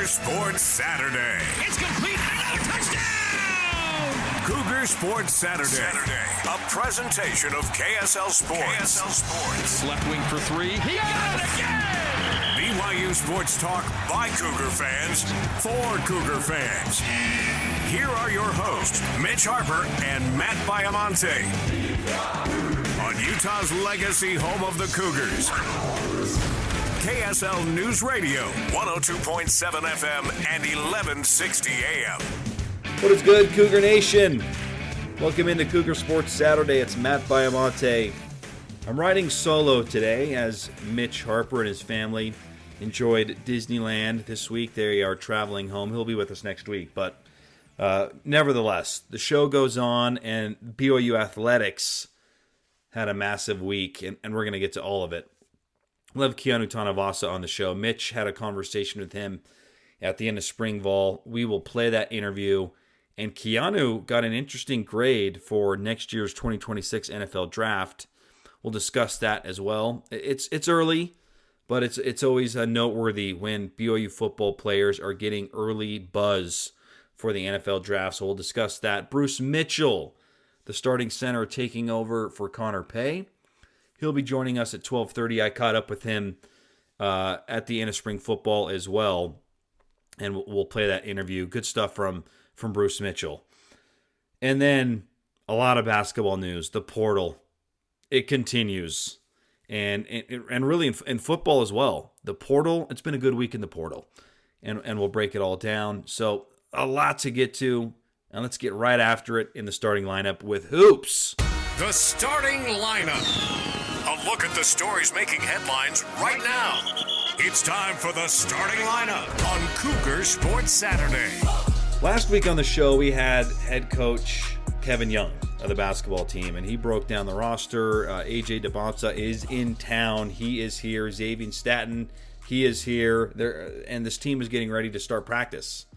Cougar Sports Saturday. It's complete. Another touchdown! Cougar Sports Saturday. A presentation of KSL Sports. Left wing for three. He got it again! BYU Sports Talk by Cougar fans for Cougar fans. Here are your hosts, Mitch Harper and Matt Baiamonte. On Utah's legacy home of the Cougars. KSL News Radio, 102.7 FM and 1160 AM. What is good, Cougar Nation? Welcome into Cougar Sports Saturday. It's Matt Baiamonte. I'm riding solo today as Mitch Harper and his family enjoyed Disneyland this week. They are traveling home. He'll be with us next week. But nevertheless, the show goes on, and BYU Athletics had a massive week, and we're going to get to all of it. We'll have Keanu Tanavasa on the show. Mitch had a conversation with him at the end of spring ball. We will play that interview. And Keanu got an interesting grade for next year's 2026 NFL Draft. We'll discuss that as well. It's early, but it's always noteworthy when BYU football players are getting early buzz for the NFL Draft. So we'll discuss that. Bruce Mitchell, the starting center, taking over for Connor Pay. He'll be joining us at 12:30. I caught up with him at the end of spring football as well, and we'll play that interview. Good stuff from Bruce Mitchell. And then a lot of basketball news. The portal, it continues, and really in football as well. The portal, it's been a good week in the portal, and we'll break it all down. So a lot to get to, and let's get right after it in the starting lineup with Hoops. The starting lineup. A look at the stories making headlines right now. It's time for the starting lineup on Cougar Sports Saturday. Last week on the show, we had head coach Kevin Young of the basketball team, and he broke down the roster. AJ DeBonsa is in town. He is here. Xavier Staten, he is here. And this team is getting ready to start practice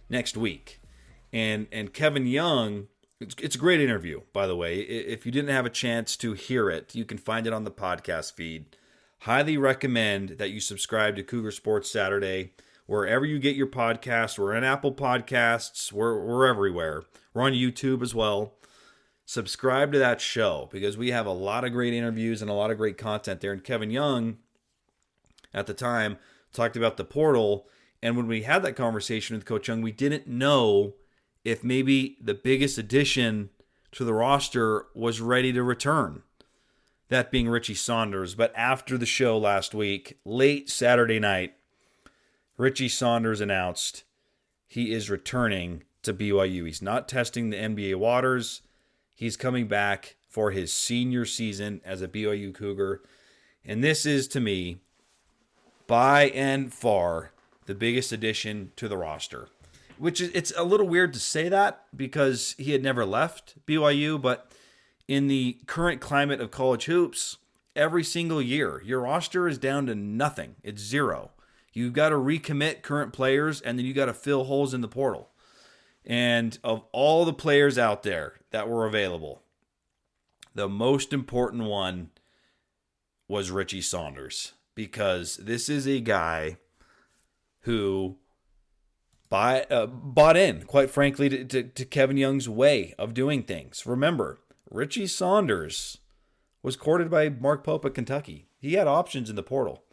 next week. And Kevin Young, it's a great interview, by the way. If you didn't have a chance to hear it, you can find it on the podcast feed. Highly recommend that you subscribe to Cougar Sports Saturday wherever you get your podcasts. We're on Apple Podcasts. We're everywhere. We're on YouTube as well. Subscribe to that show because we have a lot of great interviews and a lot of great content there. And Kevin Young, at the time, talked about the portal. And when we had that conversation with Coach Young, we didn't know if maybe the biggest addition to the roster was ready to return, that being Richie Saunders. But after the show last week, late Saturday night, Richie Saunders announced he is returning to BYU. He's not testing the NBA waters. He's coming back for his senior season as a BYU Cougar. And this is, to me, by and far, the biggest addition to the roster. Which is, it's a little weird to say that because he had never left BYU, but in the current climate of college hoops, every single year, your roster is down to nothing. It's zero. You've got to recommit current players, and then you got to fill holes in the portal. And of all the players out there that were available, the most important one was Richie Saunders, because this is a guy who bought in, quite frankly, to Kevin Young's way of doing things. Remember, Richie Saunders was courted by Mark Pope at Kentucky. He had options in the portal,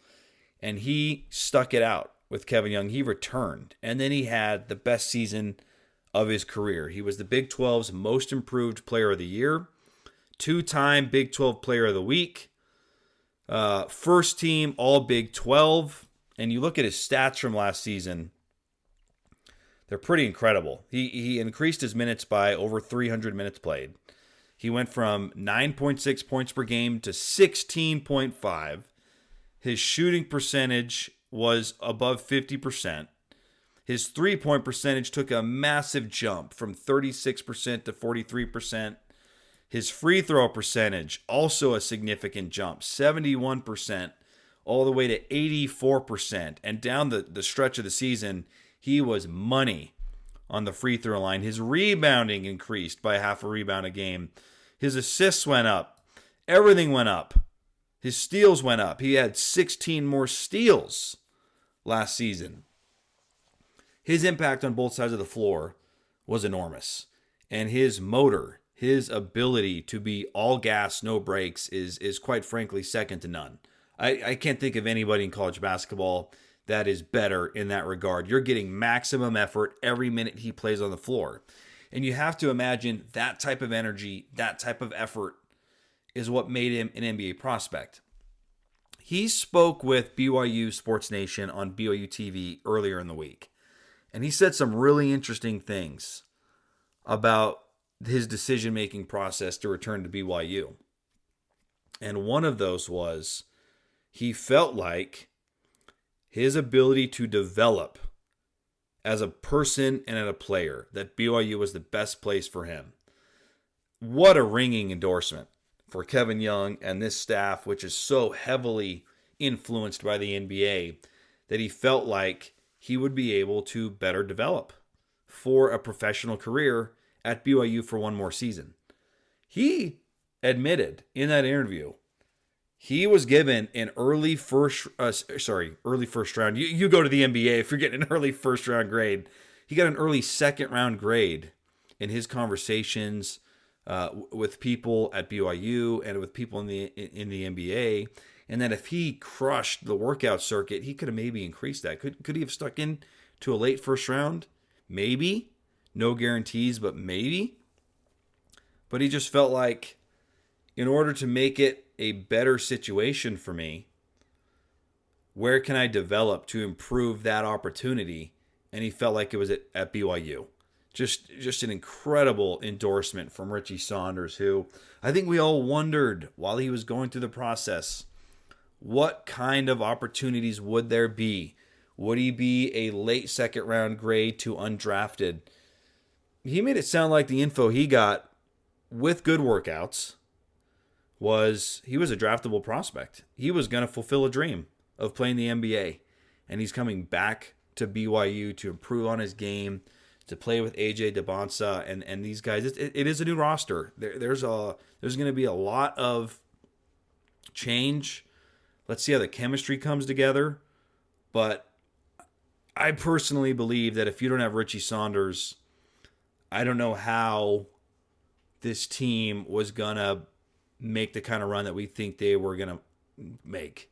and he stuck it out with Kevin Young. He returned, and then he had the best season of his career. He was the Big 12's most improved player of the year, two-time Big 12 player of the week, first team All Big 12, and you look at his stats from last season, they're pretty incredible. He increased his minutes by over 300 minutes played. He went from 9.6 points per game to 16.5. His shooting percentage was above 50%. His three-point percentage took a massive jump from 36% to 43%. His free throw percentage, also a significant jump, 71%, all the way to 84%. And down the stretch of the season, he was money on the free throw line. His rebounding increased by half a rebound a game. His assists went up. Everything went up. His steals went up. He had 16 more steals last season. his impact on both sides of the floor was enormous. And his motor, his ability to be all gas, no brakes is quite frankly second to none. I can't think of anybody in college basketball that is better in that regard. You're getting maximum effort every minute he plays on the floor. And you have to imagine that type of energy, that type of effort is what made him an NBA prospect. He spoke with BYU Sports Nation on BYU TV earlier in the week. And he said some really interesting things about his decision-making process to return to BYU. And one of those was he felt like his ability to develop as a person and as a player, that BYU was the best place for him. What a ringing endorsement for Kevin Young and this staff, which is so heavily influenced by the NBA, that he felt like he would be able to better develop for a professional career at BYU for one more season. He admitted in that interview he was given an early first round. You go to the NBA if you're getting an early first round grade. He got an early second round grade in his conversations with people at BYU and with people in the NBA. And that if he crushed the workout circuit, he could have maybe increased that. Could he have stuck in to a late first round? Maybe. No guarantees, but maybe. But he just felt like in order to make it a better situation for me, where can I develop to improve that opportunity? And he felt like it was at BYU. Just an incredible endorsement from Richie Saunders, who I think we all wondered while he was going through the process, what kind of opportunities would there be? Would he be a late second round grade to undrafted? He made it sound like the info he got with good workouts was he was a draftable prospect. He was going to fulfill a dream of playing the NBA. And he's coming back to BYU to improve on his game, to play with AJ DeBonsa and these guys. It is a new roster. There's going to be a lot of change. Let's see how the chemistry comes together. But I personally believe that if you don't have Richie Saunders, I don't know how this team was going to make the kind of run that we think they were going to make.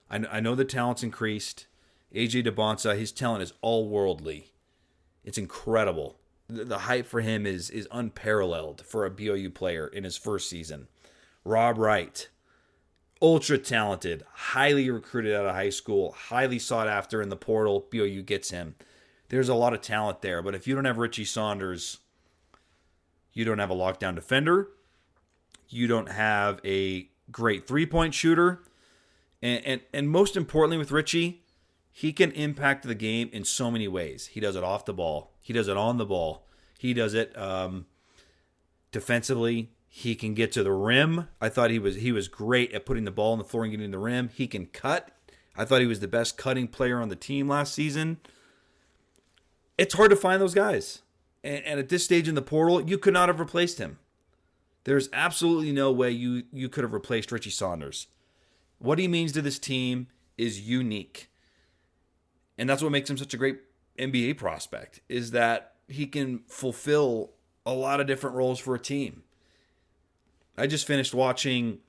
I know the talent's increased. AJ DeBonsa, his talent is all worldly. It's incredible. The hype for him is unparalleled for a BYU player in his first season. Rob Wright, ultra talented, highly recruited out of high school, highly sought after in the portal. BYU gets him. There's a lot of talent there, but if you don't have Richie Saunders, you don't have a lockdown defender. You don't have a great three-point shooter. And most importantly with Richie, he can impact the game in so many ways. He does it off the ball. He does it on the ball. He does it defensively. He can get to the rim. I thought he was great at putting the ball on the floor and getting to the rim. He can cut. I thought he was the best cutting player on the team last season. It's hard to find those guys. And at this stage in the portal, you could not have replaced him. There's absolutely no way you could have replaced Richie Saunders. What he means to this team is unique. And that's what makes him such a great NBA prospect, is that he can fulfill a lot of different roles for a team. I just finished watching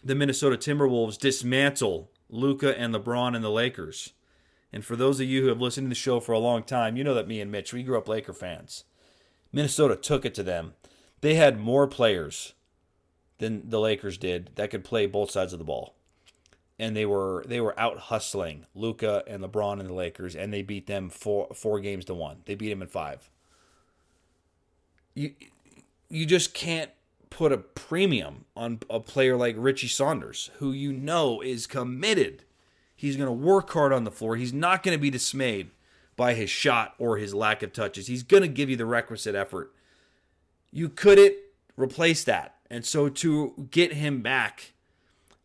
the Minnesota Timberwolves dismantle Luka and LeBron and the Lakers. And for those of you who have listened to the show for a long time, you know that me and Mitch, we grew up Laker fans. Minnesota took it to them. They had more players than the Lakers did that could play both sides of the ball. And they were out hustling Luka and LeBron and the Lakers, and they beat them 4-1. They beat them in 5. You just can't put a premium on a player like Richie Saunders, who you know is committed. He's going to work hard on the floor. He's not going to be dismayed by his shot or his lack of touches. He's going to give you the requisite effort. You couldn't replace that. And so to get him back,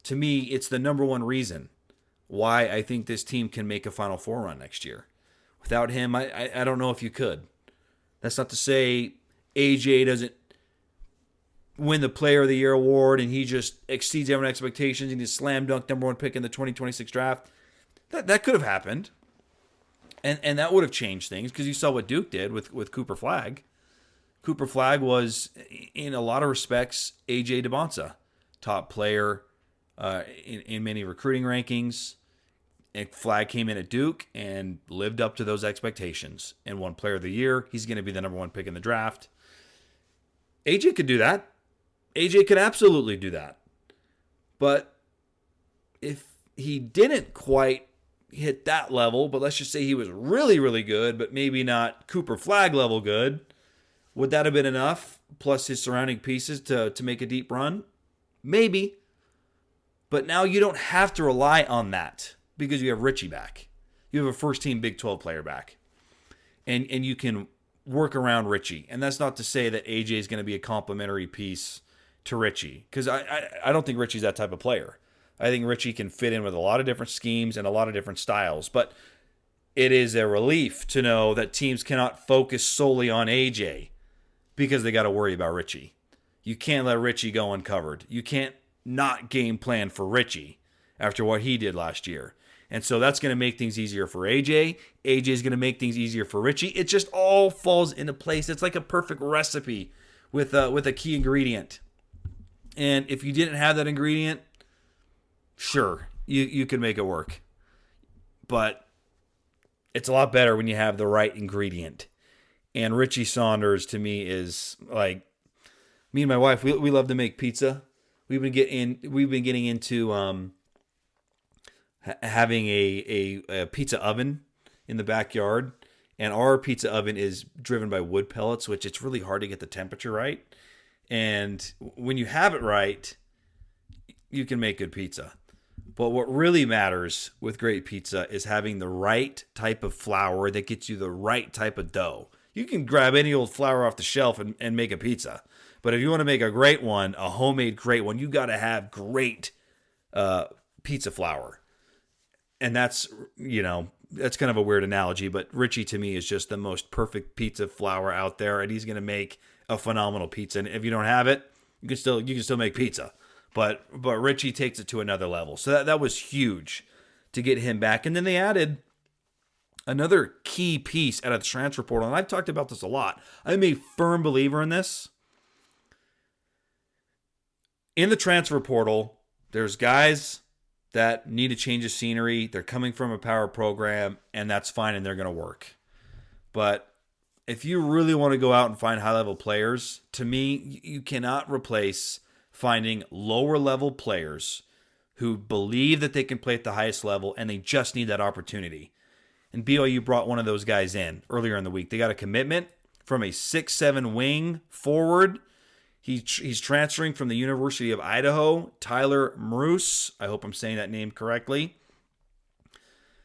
to me, it's the number one reason why I think this team can make a Final Four run next year. Without him, I don't know if you could. That's not to say AJ doesn't win the Player of the Year award and he just exceeds everyone's expectations and he's slam dunk number one pick in the 2026 draft. That could have happened. And that would have changed things because you saw what Duke did with Cooper Flagg. Cooper Flagg was, in a lot of respects, A.J. DeBonsa, top player in many recruiting rankings. And Flagg came in at Duke and lived up to those expectations and won Player of the Year. He's going to be the number one pick in the draft. A.J. could do that. A.J. could absolutely do that. But if he didn't quite hit that level, but let's just say he was really, really good, but maybe not Cooper Flagg level good, would that have been enough, plus his surrounding pieces, to make a deep run? Maybe. But now you don't have to rely on that because you have Richie back. You have a first-team Big 12 player back. And you can work around Richie. And that's not to say that AJ is going to be a complementary piece to Richie, because I don't think Richie's that type of player. I think Richie can fit in with a lot of different schemes and a lot of different styles. But it is a relief to know that teams cannot focus solely on AJ because they got to worry about Richie. You can't let Richie go uncovered. You can't not game plan for Richie after what he did last year. And so that's going to make things easier for AJ. AJ is going to make things easier for Richie. It just all falls into place. It's like a perfect recipe with a key ingredient. And if you didn't have that ingredient, sure, you could make it work. But it's a lot better when you have the right ingredient. And Richie Saunders, to me, is like, me and my wife, we love to make pizza. We've been getting into having a pizza oven in the backyard. And our pizza oven is driven by wood pellets, which it's really hard to get the temperature right. And when you have it right, you can make good pizza. But what really matters with great pizza is having the right type of flour that gets you the right type of dough. You can grab any old flour off the shelf and make a pizza. But if you want to make a great one, a homemade great one, you got to have great pizza flour. And that's kind of a weird analogy, but Richie to me is just the most perfect pizza flour out there, and he's going to make a phenomenal pizza. And if you don't have it, you can still make pizza. But Richie takes it to another level. So that was huge to get him back. And then they added another key piece out of the transfer portal, and I've talked about this a lot. I'm a firm believer in this. In the transfer portal, there's guys that need to change the scenery. They're coming from a power program, and that's fine, and they're going to work. But if you really want to go out and find high-level players, to me, you cannot replace finding lower-level players who believe that they can play at the highest level, and they just need that opportunity. And BYU brought one of those guys in earlier in the week. They got a commitment from a 6'7" wing forward. He's transferring from the University of Idaho, Tyler Mroos. I hope I'm saying that name correctly.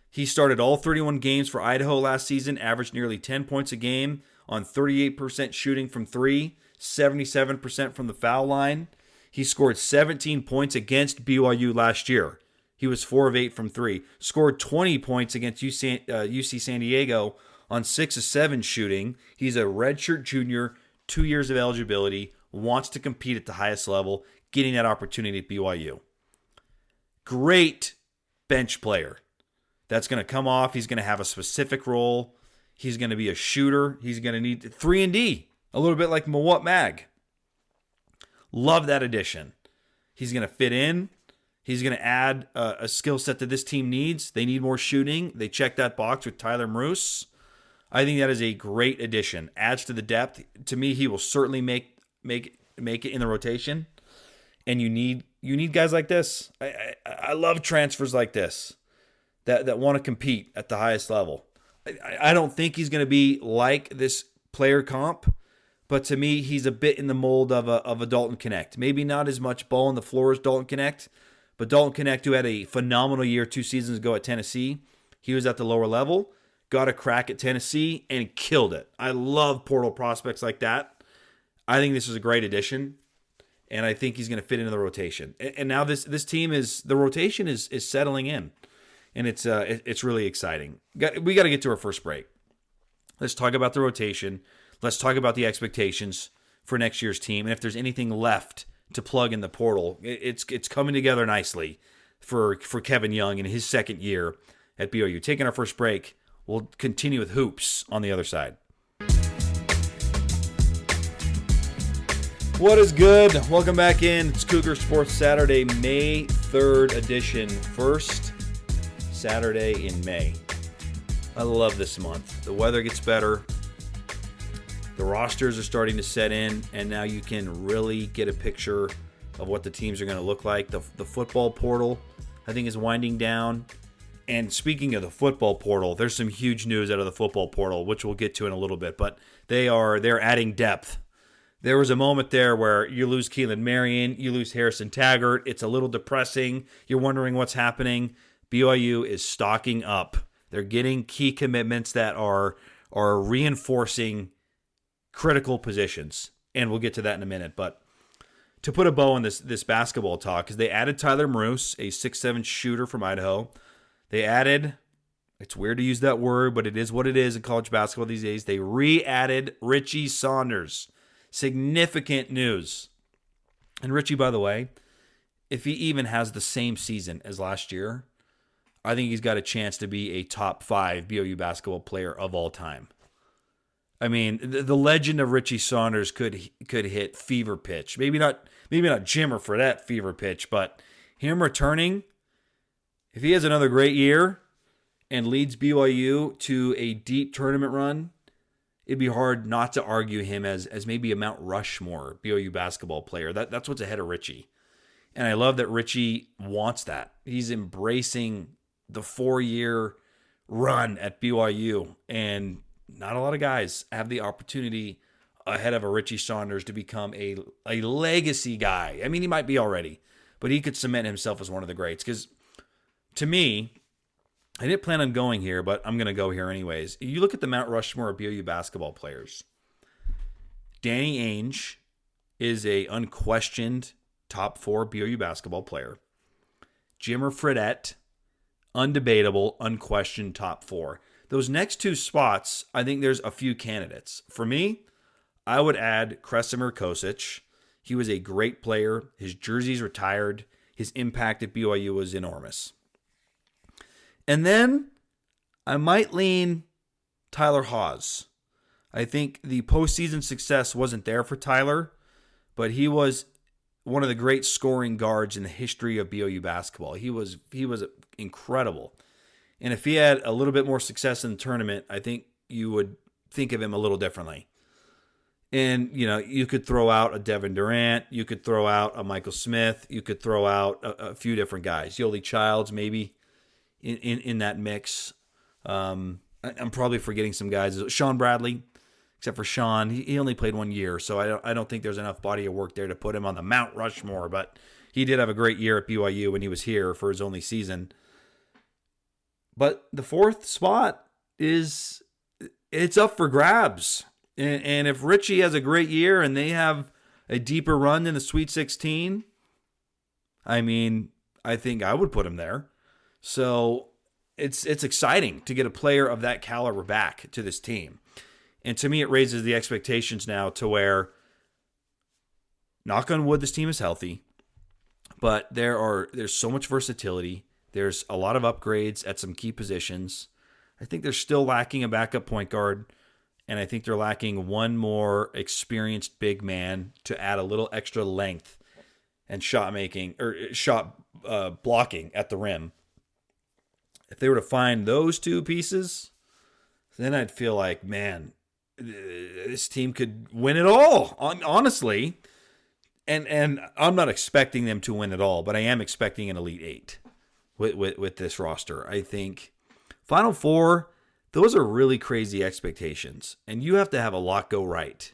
He started all 31 games for Idaho last season, averaged nearly 10 points a game on 38% shooting from three, 77% from the foul line. He scored 17 points against BYU last year. He was 4 of 8 from three. Scored 20 points against UC San Diego on 6 of 7 shooting. He's a redshirt junior, 2 years of eligibility, wants to compete at the highest level, getting that opportunity at BYU. Great bench player. That's going to come off. He's going to have a specific role. He's going to be a shooter. He's going to need 3-and-D, a little bit like Mawot Mag. Love that addition. He's going to fit in. He's going to add a skill set that this team needs. They need more shooting. They check that box with Tyler Mroos. I think that is a great addition. Adds to the depth. To me, he will certainly make it in the rotation. And you need guys like this. I love transfers like this that want to compete at the highest level. I don't think he's going to be like this player comp, but to me, he's a bit in the mold of a Dalton Connect. Maybe not as much ball on the floor as Dalton Connect, but Dalton Connect, who had a phenomenal year 2 seasons ago at Tennessee, he was at the lower level, got a crack at Tennessee, and killed it. I love portal prospects like that. I think this is a great addition, and I think he's going to fit into the rotation. And now this team the rotation is settling in, and it's really exciting. We got to get to our first break. Let's talk about the rotation. Let's talk about the expectations for next year's team, and if there's anything left to plug in the portal. It's coming together nicely for Kevin Young in his second year at BYU. Taking our first break. we'll continue with hoops on the other side. What is good? Welcome back in. It's Cougar Sports Saturday, May 3rd edition. First Saturday in May. I love this month. The weather gets better. The rosters are starting to set in, and now you can really get a picture of what the teams are going to look like. The football portal, I think, is winding down. And speaking of the football portal, there's some huge news out of the football portal, which we'll get to in a little bit. But they're adding depth. There was a moment there where you lose Keelan Marion, you lose Harrison Taggart. It's a little depressing. You're wondering what's happening. BYU is stocking up. They're getting key commitments that are reinforcing critical positions. And we'll get to that in a minute. But to put a bow on this basketball talk, because they added Tyler Marouse, a 6'7" shooter from Idaho. They added, it's weird to use that word, but it is what it is in college basketball these days. They re-added Richie Saunders. Significant news. And Richie, by the way, if he even has the same season as last year, I think he's got a chance to be a top 5 BYU basketball player of all time. I mean, the legend of Richie Saunders could hit fever pitch. Maybe not Jim or Fredette fever pitch, but him returning, if he has another great year and leads BYU to a deep tournament run, it'd be hard not to argue him as maybe a Mount Rushmore BYU basketball player. That's what's ahead of Richie. And I love that Richie wants that. He's embracing the 4-year run at BYU. And not a lot of guys have the opportunity ahead of a Richie Saunders to become a legacy guy. I mean, he might be already, but he could cement himself as one of the greats. Because to me, I didn't plan on going here, but I'm going to go here anyways. You look at the Mount Rushmore of BYU basketball players. Danny Ainge is a unquestioned top 4 BYU basketball player. Jimmer Fredette, undebatable, unquestioned top 4. Those next 2 spots, I think there's a few candidates. For me, I would add Kresimir Kosic. He was a great player. His jersey's retired. His impact at BYU was enormous. And then I might lean Tyler Haws. I think the postseason success wasn't there for Tyler, but he was one of the great scoring guards in the history of BYU basketball. He was incredible. And if he had a little bit more success in the tournament, I think you would think of him a little differently. And, you could throw out a Devin Durant. You could throw out a Michael Smith. You could throw out a few different guys. Yoli Childs, maybe. In that mix. I'm probably forgetting some guys. Sean Bradley, except for Sean, he only played 1 year, so I don't think there's enough body of work there to put him on the Mount Rushmore, but he did have a great year at BYU when he was here for his only season. But the 4th spot it's up for grabs. And if Richie has a great year and they have a deeper run than the Sweet 16, I mean, I think I would put him there. So it's exciting to get a player of that caliber back to this team. And to me, it raises the expectations now to where, knock on wood, this team is healthy, but there's so much versatility. There's a lot of upgrades at some key positions. I think they're still lacking a backup point guard, and I think they're lacking one more experienced big man to add a little extra length and shot blocking at the rim. If they were to find those 2 pieces, then I'd feel like, man, this team could win it all, honestly. And I'm not expecting them to win it all, but I am expecting an Elite 8 with this roster. I think Final Four, those are really crazy expectations, and you have to have a lot go right.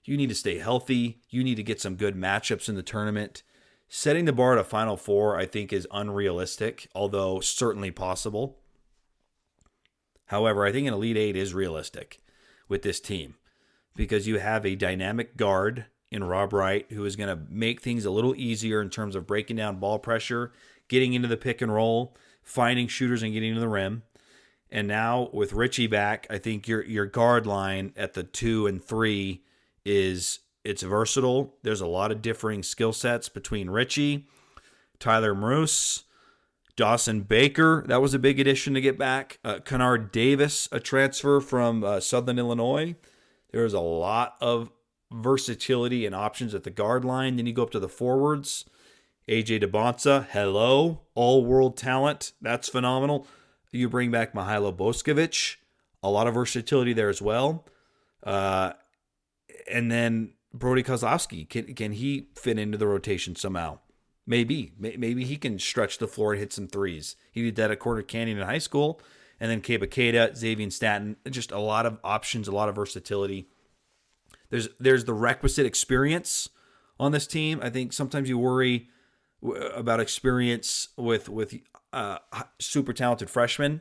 You need to stay healthy. You need to get some good matchups in the tournament. Setting the bar at a Final Four, I think, is unrealistic, although certainly possible. However, I think an Elite 8 is realistic with this team because you have a dynamic guard in Rob Wright who is going to make things a little easier in terms of breaking down ball pressure, getting into the pick and roll, finding shooters and getting to the rim. And now with Richie back, I think your guard line at the 2 and 3 it's versatile. There's a lot of differing skill sets between Richie, Tyler Marouse, Dawson Baker, that was a big addition to get back. Kennard Davis, a transfer from Southern Illinois. There's a lot of versatility and options at the guard line. Then you go up to the forwards. AJ DeBonsa, hello, all-world talent. That's phenomenal. You bring back Mihailo Boskovic, a lot of versatility there as well. And then Brody Kozlowski, can he fit into the rotation somehow? Maybe he can stretch the floor and hit some threes. He did that at Corner Canyon in high school. And then Keba Keita, Xavier Staten, just a lot of options, a lot of versatility. There's the requisite experience on this team. I think sometimes you worry about experience with super talented freshmen,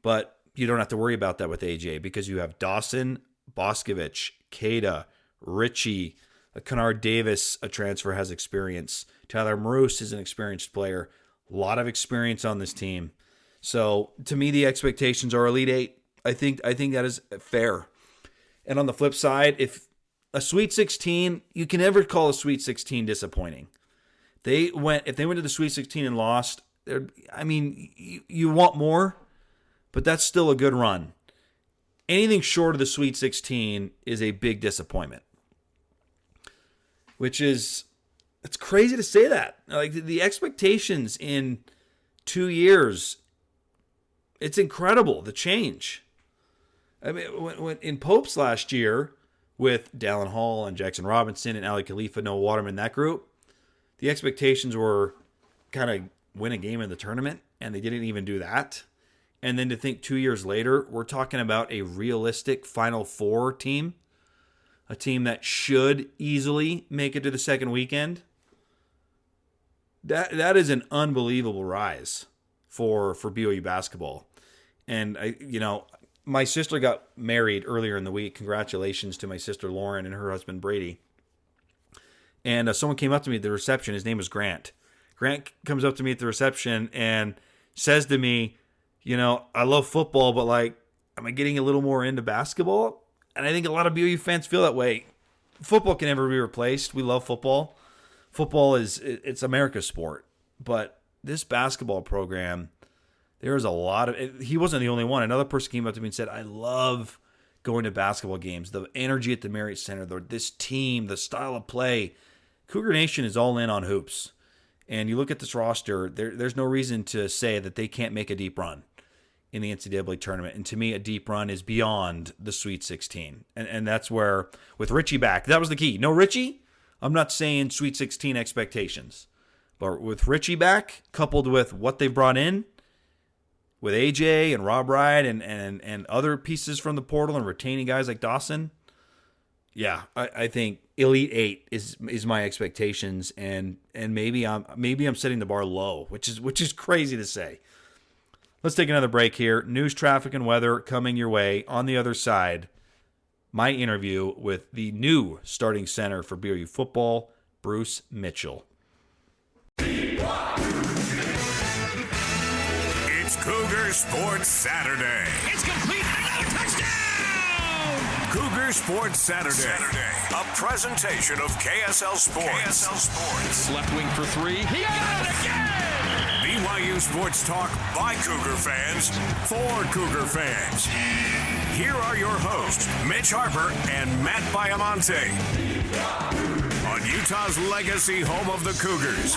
but you don't have to worry about that with AJ because you have Dawson, Boskovic, Keita, Richie, Kennard Davis, a transfer, has experience. Tyler Maroos is an experienced player. A lot of experience on this team. So to me, the expectations are Elite Eight. I think that is fair. And on the flip side, if a Sweet 16, you can never call a Sweet 16 disappointing. If they went to the Sweet 16 and lost, I mean, you want more, but that's still a good run. Anything short of the Sweet 16 is a big disappointment. It's crazy to say that. Like the expectations in 2 years, it's incredible, the change. I mean, when in Popes last year with Dallin Hall and Jackson Robinson and Ali Khalifa, Noah Waterman, that group, the expectations were kind of win a game in the tournament, and they didn't even do that. And then to think 2 years later, we're talking about a realistic Final Four team, a team that should easily make it to the second weekend. That is an unbelievable rise for BYU basketball. And my sister got married earlier in the week. Congratulations to my sister Lauren and her husband Brady. And someone came up to me at the reception. His name was Grant. Grant comes up to me at the reception and says to me, I love football, but am I getting a little more into basketball? And I think a lot of BYU fans feel that way. Football can never be replaced. We love football. Football it's America's sport. But this basketball program, there's a lot of... He wasn't the only one. Another person came up to me and said, I love going to basketball games. The energy at the Marriott Center, this team, the style of play. Cougar Nation is all in on hoops. And you look at this roster, there's no reason to say that they can't make a deep run in the NCAA tournament. And to me, a deep run is beyond the Sweet 16. And that's where, with Richie back, that was the key. No Richie, I'm not saying Sweet 16 expectations. But with Richie back, coupled with what they've brought in, with AJ and Rob Wright and other pieces from the portal and retaining guys like Dawson, yeah, I think Elite Eight is my expectations, and maybe I'm setting the bar low, which is crazy to say. Let's take another break here. News, traffic, and weather coming your way. On the other side, my interview with the new starting center for BYU football, Bruce Mitchell. It's Cougar Sports Saturday. It's complete. Another touchdown! Cougar Sports Saturday. A presentation of KSL Sports. Left wing for three. He got it again! BYU Sports Talk by Cougar fans for Cougar fans. Here are your hosts, Mitch Harper and Matt Baiamonte. On Utah's legacy home of the Cougars.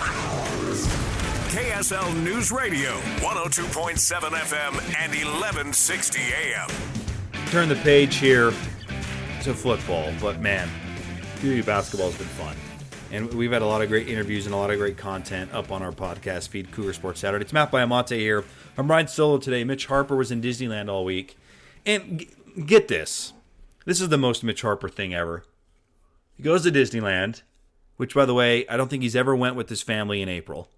KSL News Radio, 102.7 FM and 1160 AM. Turn the page here to football, but man, BYU basketball has been fun. And we've had a lot of great interviews and a lot of great content up on our podcast feed, Cougar Sports Saturday. It's Matt Baiamonte here. I'm riding solo today. Mitch Harper was in Disneyland all week. And get this. This is the most Mitch Harper thing ever. He goes to Disneyland, which, by the way, I don't think he's ever went with his family in April.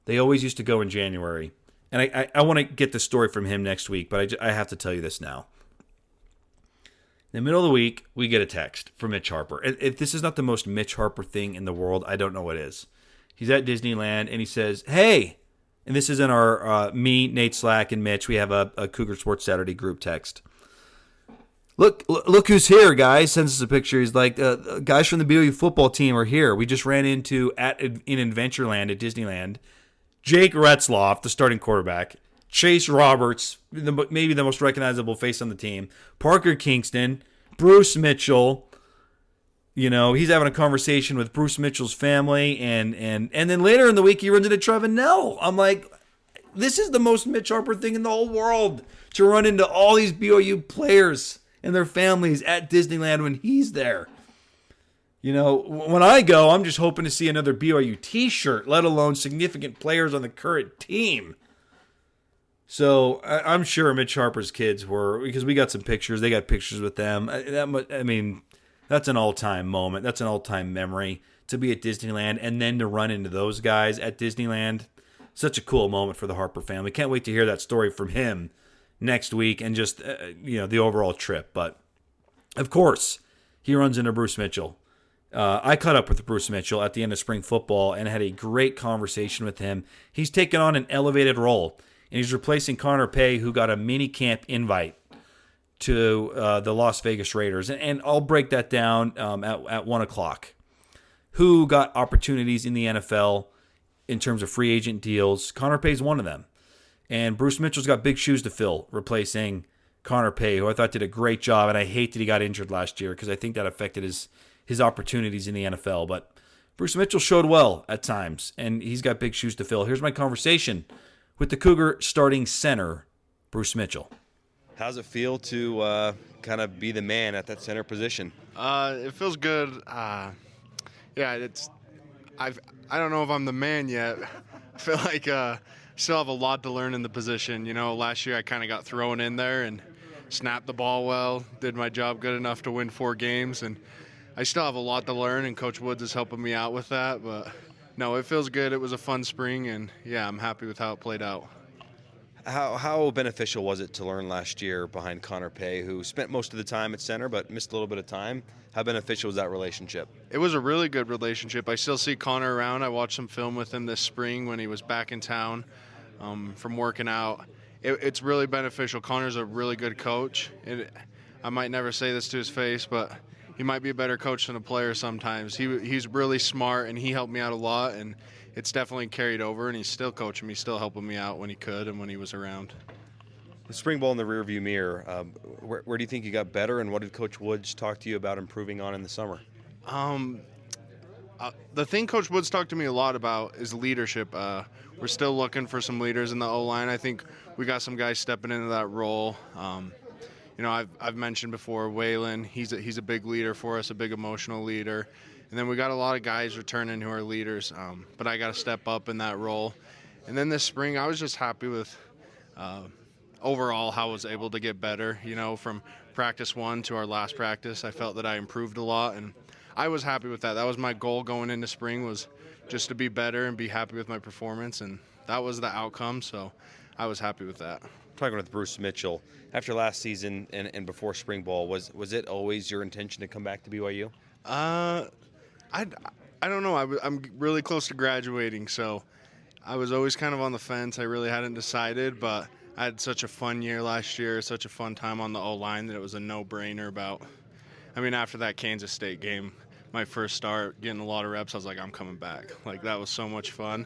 They always used to go in January. And I want to get the story from him next week, but I have to tell you this now. In the middle of the week, we get a text from Mitch Harper. If this is not the most Mitch Harper thing in the world, I don't know what is. He's at Disneyland, and he says, hey, and this is in our, me, Nate Slack, and Mitch, we have a Cougar Sports Saturday group text. Look who's here, guys. Sends us a picture. He's like, guys from the BYU football team are here. We just ran into in Adventureland at Disneyland Jake Retzloff, the starting quarterback, Chase Roberts, maybe the most recognizable face on the team, Parker Kingston, Bruce Mitchell. He's having a conversation with Bruce Mitchell's family, and then later in the week he runs into Trevin Nell. I'm like, this is the most Mitch Harper thing in the whole world, to run into all these BYU players and their families at Disneyland when he's there. When I go, I'm just hoping to see another BYU t-shirt, let alone significant players on the current team. So I'm sure Mitch Harper's kids were, because we got some pictures. They got pictures with them. That's an all-time moment. That's an all-time memory to be at Disneyland and then to run into those guys at Disneyland. Such a cool moment for the Harper family. Can't wait to hear that story from him next week and just, the overall trip. But, of course, he runs into Bruce Mitchell. I caught up with Bruce Mitchell at the end of spring football and had a great conversation with him. He's taken on an elevated role, and he's replacing Connor Pay, who got a mini camp invite to the Las Vegas Raiders. And I'll break that down at 1 o'clock. Who got opportunities in the NFL in terms of free agent deals? Connor Pay's one of them. And Bruce Mitchell's got big shoes to fill, replacing Connor Pay, who I thought did a great job. And I hate that he got injured last year because I think that affected his opportunities in the NFL. But Bruce Mitchell showed well at times, and he's got big shoes to fill. Here's my conversation with the Cougar starting center, Bruce Mitchell. How's it feel to kind of be the man at that center position? It feels good. I don't know if I'm the man yet. I feel like I still have a lot to learn in the position. Last year I kind of got thrown in there and snapped the ball well, did my job good enough to win 4 games, and I still have a lot to learn, and Coach Woods is helping me out with that. But, no, it feels good. It was a fun spring, and, yeah, I'm happy with how it played out. How beneficial was it to learn last year behind Connor Pay, who spent most of the time at center but missed a little bit of time? How beneficial was that relationship? It was a really good relationship. I still see Connor around. I watched some film with him this spring when he was back in town from working out. It's really beneficial. Connor's a really good coach. I might never say this to his face, but he might be a better coach than a player sometimes. He's really smart, and he helped me out a lot, and it's definitely carried over, and he's still coaching me, still helping me out when he could and when he was around. The spring ball in the rearview mirror, where do you think you got better, and what did Coach Woods talk to you about improving on in the summer? The thing Coach Woods talked to me a lot about is leadership. We're still looking for some leaders in the O-line. I think we got some guys stepping into that role. I've mentioned before Waylon. He's a big leader for us, a big emotional leader. And then we got a lot of guys returning who are leaders, but I got to step up in that role. And then this spring, I was just happy with overall how I was able to get better. From practice 1 to our last practice, I felt that I improved a lot, and I was happy with that. That was my goal going into spring, was just to be better and be happy with my performance, and that was the outcome, so I was happy with that. Talking with Bruce Mitchell, after last season and before spring ball, was it always your intention to come back to BYU? I don't know. I'm really close to graduating, so I was always kind of on the fence. I really hadn't decided, but I had such a fun year last year, such a fun time on the O-line that it was a no-brainer about. After that Kansas State game, my first start, getting a lot of reps, I was like, I'm coming back. That was so much fun.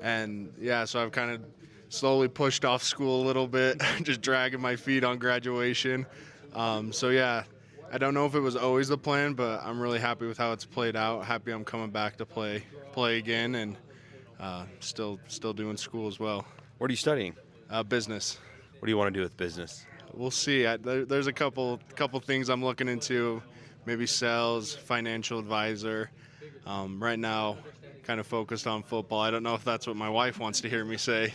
And, yeah, so I've kind of slowly pushed off school a little bit, just dragging my feet on graduation. Yeah, I don't know if it was always the plan, but I'm really happy with how it's played out. Happy I'm coming back to play again, and still doing school as well. What are you studying? Business. What do you want to do with business? We'll see. There's a couple things I'm looking into, maybe sales, financial advisor. Right now, kind of focused on football. I don't know if that's what my wife wants to hear me say,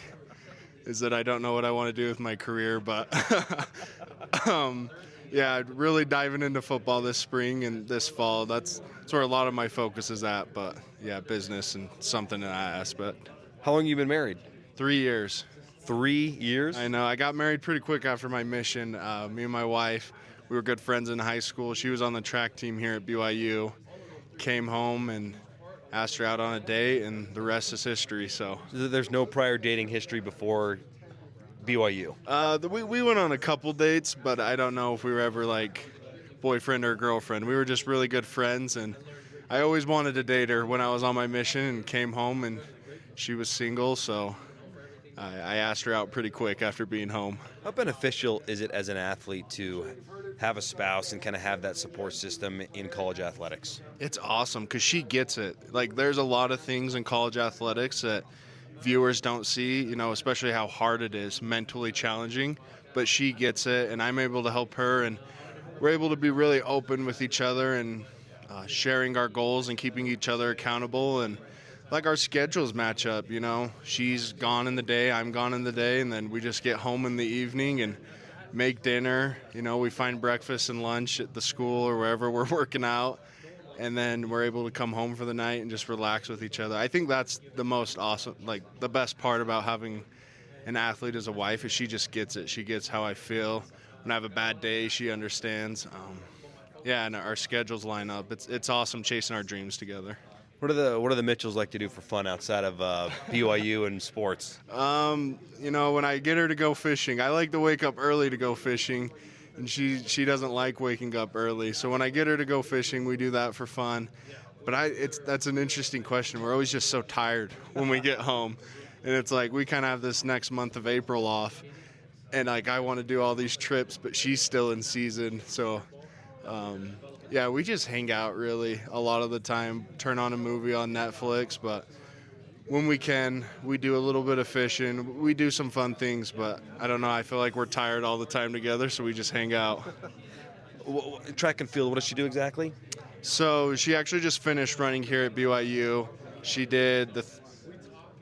is that I don't know what I want to do with my career, but yeah, really diving into football this spring and this fall. That's where a lot of my focus is at, but yeah, business and something in that aspect. How long have you been married? 3 years. 3 years? I know. I got married pretty quick after my mission. Me and my wife, we were good friends in high school. She was on the track team here at BYU. Came home and asked her out on a date, and the rest is history. So there's no prior dating history before BYU? We went on a couple dates, but I don't know if we were ever like boyfriend or girlfriend. We were just really good friends, and I always wanted to date her when I was on my mission and came home, and she was single, so I asked her out pretty quick after being home. How beneficial is it as an athlete to have a spouse and kind of have that support system in college athletics? It's awesome because she gets it. Like, there's a lot of things in college athletics that viewers don't see, especially how hard it is, mentally challenging, but she gets it, and I'm able to help her, and we're able to be really open with each other and sharing our goals and keeping each other accountable, and like our schedules match up, she's gone in the day, I'm gone in the day, and then we just get home in the evening and make dinner. We find breakfast and lunch at the school or wherever we're working out, and then we're able to come home for the night and just relax with each other. I think that's the most awesome, like the best part about having an athlete as a wife is she just gets it. She gets how I feel. When I have a bad day, she understands. And our schedules line up. It's awesome chasing our dreams together. What do the Mitchells like to do for fun outside of BYU and sports? When I get her to go fishing, I like to wake up early to go fishing, and she doesn't like waking up early. So when I get her to go fishing, we do that for fun. But that's an interesting question. We're always just so tired when we get home, and it's like we kind of have this next month of April off, and like I want to do all these trips, but she's still in season, so. We just hang out really a lot of the time, turn on a movie on Netflix, but when we can, we do a little bit of fishing. We do some fun things, but I don't know, I feel like we're tired all the time together, so we just hang out. Track and field, what does she do exactly? So she actually just finished running here at BYU. She did the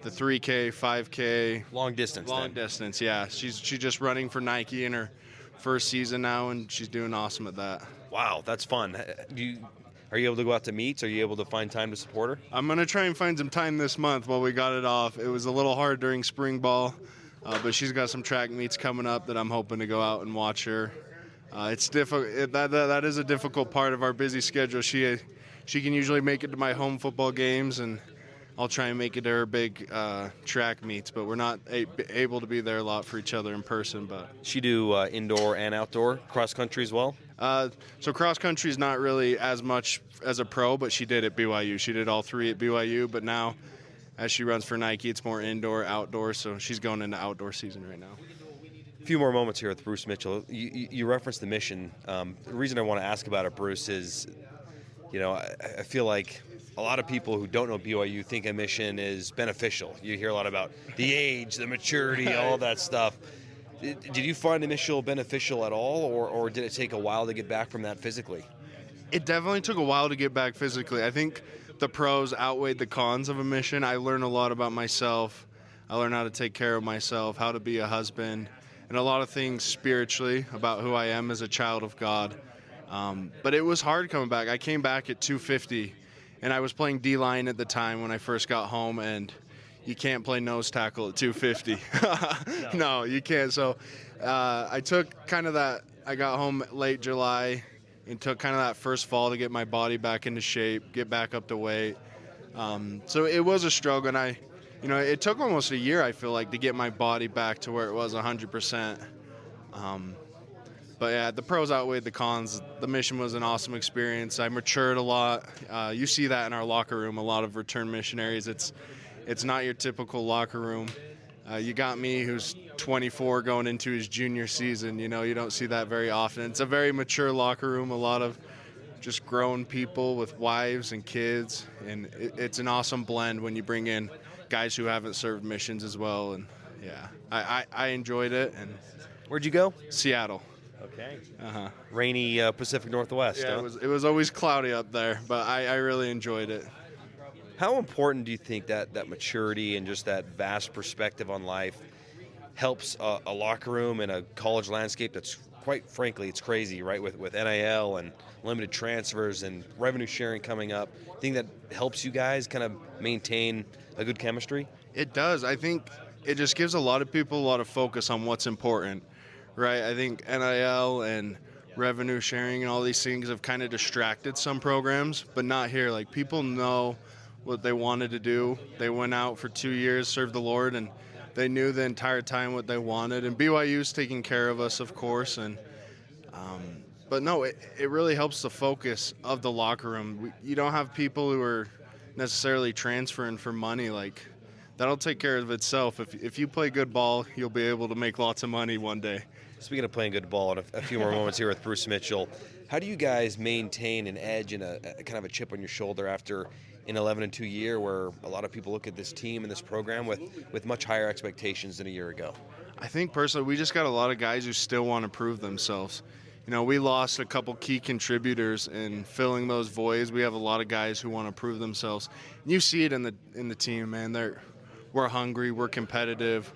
3K, 5K. Long distance. Long distance, yeah. She's just running for Nike in her first season now, and she's doing awesome at that. Wow, that's fun. Are you able to go out to meets? Are you able to find time to support her? I'm going to try and find some time this month while we got it off. It was a little hard during spring ball, but she's got some track meets coming up that I'm hoping to go out and watch her. It's difficult. That is a difficult part of our busy schedule. She can usually make it to my home football games, and I'll try and make it to her big track meets, but we're not able to be there a lot for each other in person. But she do indoor and outdoor cross country as well? So cross country is not really as much as a pro, but she did at BYU. She did all three at BYU, but now as she runs for Nike, it's more indoor, outdoor, so she's going into outdoor season right now. A few more moments here with Bruce Mitchell. You referenced the mission. The reason I want to ask about it, Bruce, is, I feel like a lot of people who don't know BYU think a mission is beneficial. You hear a lot about the age, the maturity, all that stuff. Did you find initial beneficial at all, or did it take a while to get back from that physically? It definitely took a while to get back physically. I think the pros outweighed the cons of a mission. I learned a lot about myself. I learned how to take care of myself, how to be a husband, and a lot of things spiritually about who I am as a child of God. But it was hard coming back. I came back at 250, and I was playing D-line at the time when I first got home, and you can't play nose tackle at 250. No, you can't. So I took kind of that, I got home late July and took kind of that first fall to get my body back into shape, get back up to weight. So it was a struggle, and it took almost a year, I feel like, to get my body back to where it was 100%. But yeah, the pros outweighed the cons. The mission was an awesome experience. I matured a lot. You see that in our locker room, a lot of return missionaries. It's not your typical locker room. You got me, who's 24 going into his junior season. You don't see that very often. It's a very mature locker room, a lot of just grown people with wives and kids. And it's an awesome blend when you bring in guys who haven't served missions as well. And yeah, I enjoyed it. And where'd you go? Seattle. Okay. Rainy Pacific Northwest. Yeah, huh? it was always cloudy up there, but I really enjoyed it. How important do you think that maturity and just that vast perspective on life helps a locker room and a college landscape that's, quite frankly, it's crazy, right? With NIL and limited transfers and revenue sharing coming up. Think that helps you guys kind of maintain a good chemistry? It does. I think it just gives a lot of people a lot of focus on what's important, right? I think NIL and revenue sharing and all these things have kind of distracted some programs, but not here. Like, people know what they wanted to do. They went out for 2 years, served the Lord, and they knew the entire time what they wanted. And BYU's taking care of us, of course. And but no, it really helps the focus of the locker room. You don't have people who are necessarily transferring for money. Like, that'll take care of itself. If you play good ball, you'll be able to make lots of money one day. Speaking of playing good ball, and a few more moments here with Bruce Mitchell, how do you guys maintain an edge and a kind of a chip on your shoulder after an 11-2 year where a lot of people look at this team and this program with much higher expectations than a year ago? I think personally we just got a lot of guys who still want to prove themselves. We lost a couple key contributors in filling those voids. We have a lot of guys who want to prove themselves. And you see it in the team, man. We're hungry, we're competitive.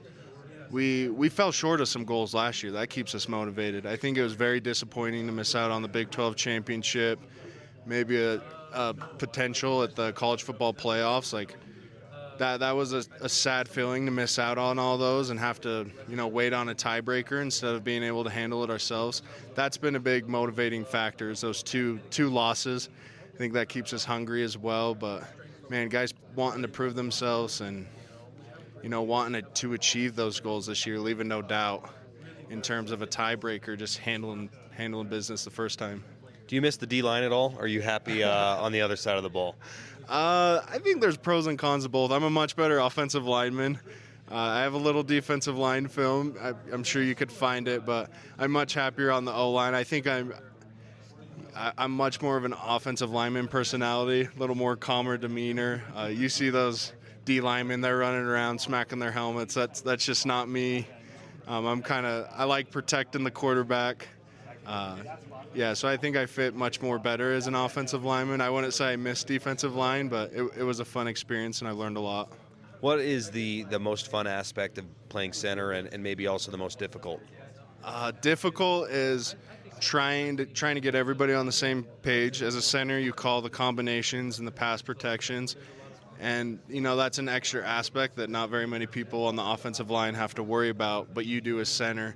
We fell short of some goals last year. That keeps us motivated. I think it was very disappointing to miss out on the Big 12 championship, maybe a potential at the college football playoffs. Like that was a sad feeling to miss out on all those and have to wait on a tiebreaker instead of being able to handle it ourselves. That's been a big motivating factor, is those two losses. I think that keeps us hungry as well. But man, guys wanting to prove themselves and wanting to achieve those goals this year, leaving no doubt in terms of a tiebreaker, just handling business the first time. Do you miss the D-line at all? Or are you happy on the other side of the ball? I think there's pros and cons of both. I'm a much better offensive lineman. I have a little defensive line film. I'm sure you could find it, but I'm much happier on the O-line. I think I'm much more of an offensive lineman personality, a little more calmer demeanor. You see those D linemen, they're running around smacking their helmets. That's just not me. I like protecting the quarterback. So I think I fit much more better as an offensive lineman. I wouldn't say I missed defensive line, but it was a fun experience and I learned a lot. What is the most fun aspect of playing center and maybe also the most difficult? Difficult is trying to get everybody on the same page. As a center, you call the combinations and the pass protections. And, that's an extra aspect that not very many people on the offensive line have to worry about, but you do as center.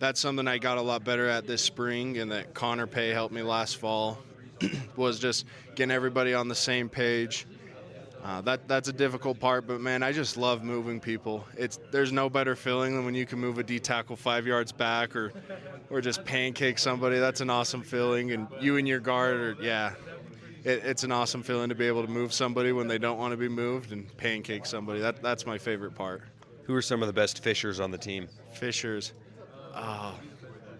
That's something I got a lot better at this spring, and that Connor Pay helped me last fall, was just getting everybody on the same page. That's a difficult part, but, man, I just love moving people. There's no better feeling than when you can move a D-tackle 5 yards back or just pancake somebody. That's an awesome feeling, and you and your guard it's an awesome feeling to be able to move somebody when they don't want to be moved and pancake somebody. That's my favorite part. Who are some of the best fishers on the team? Fishers.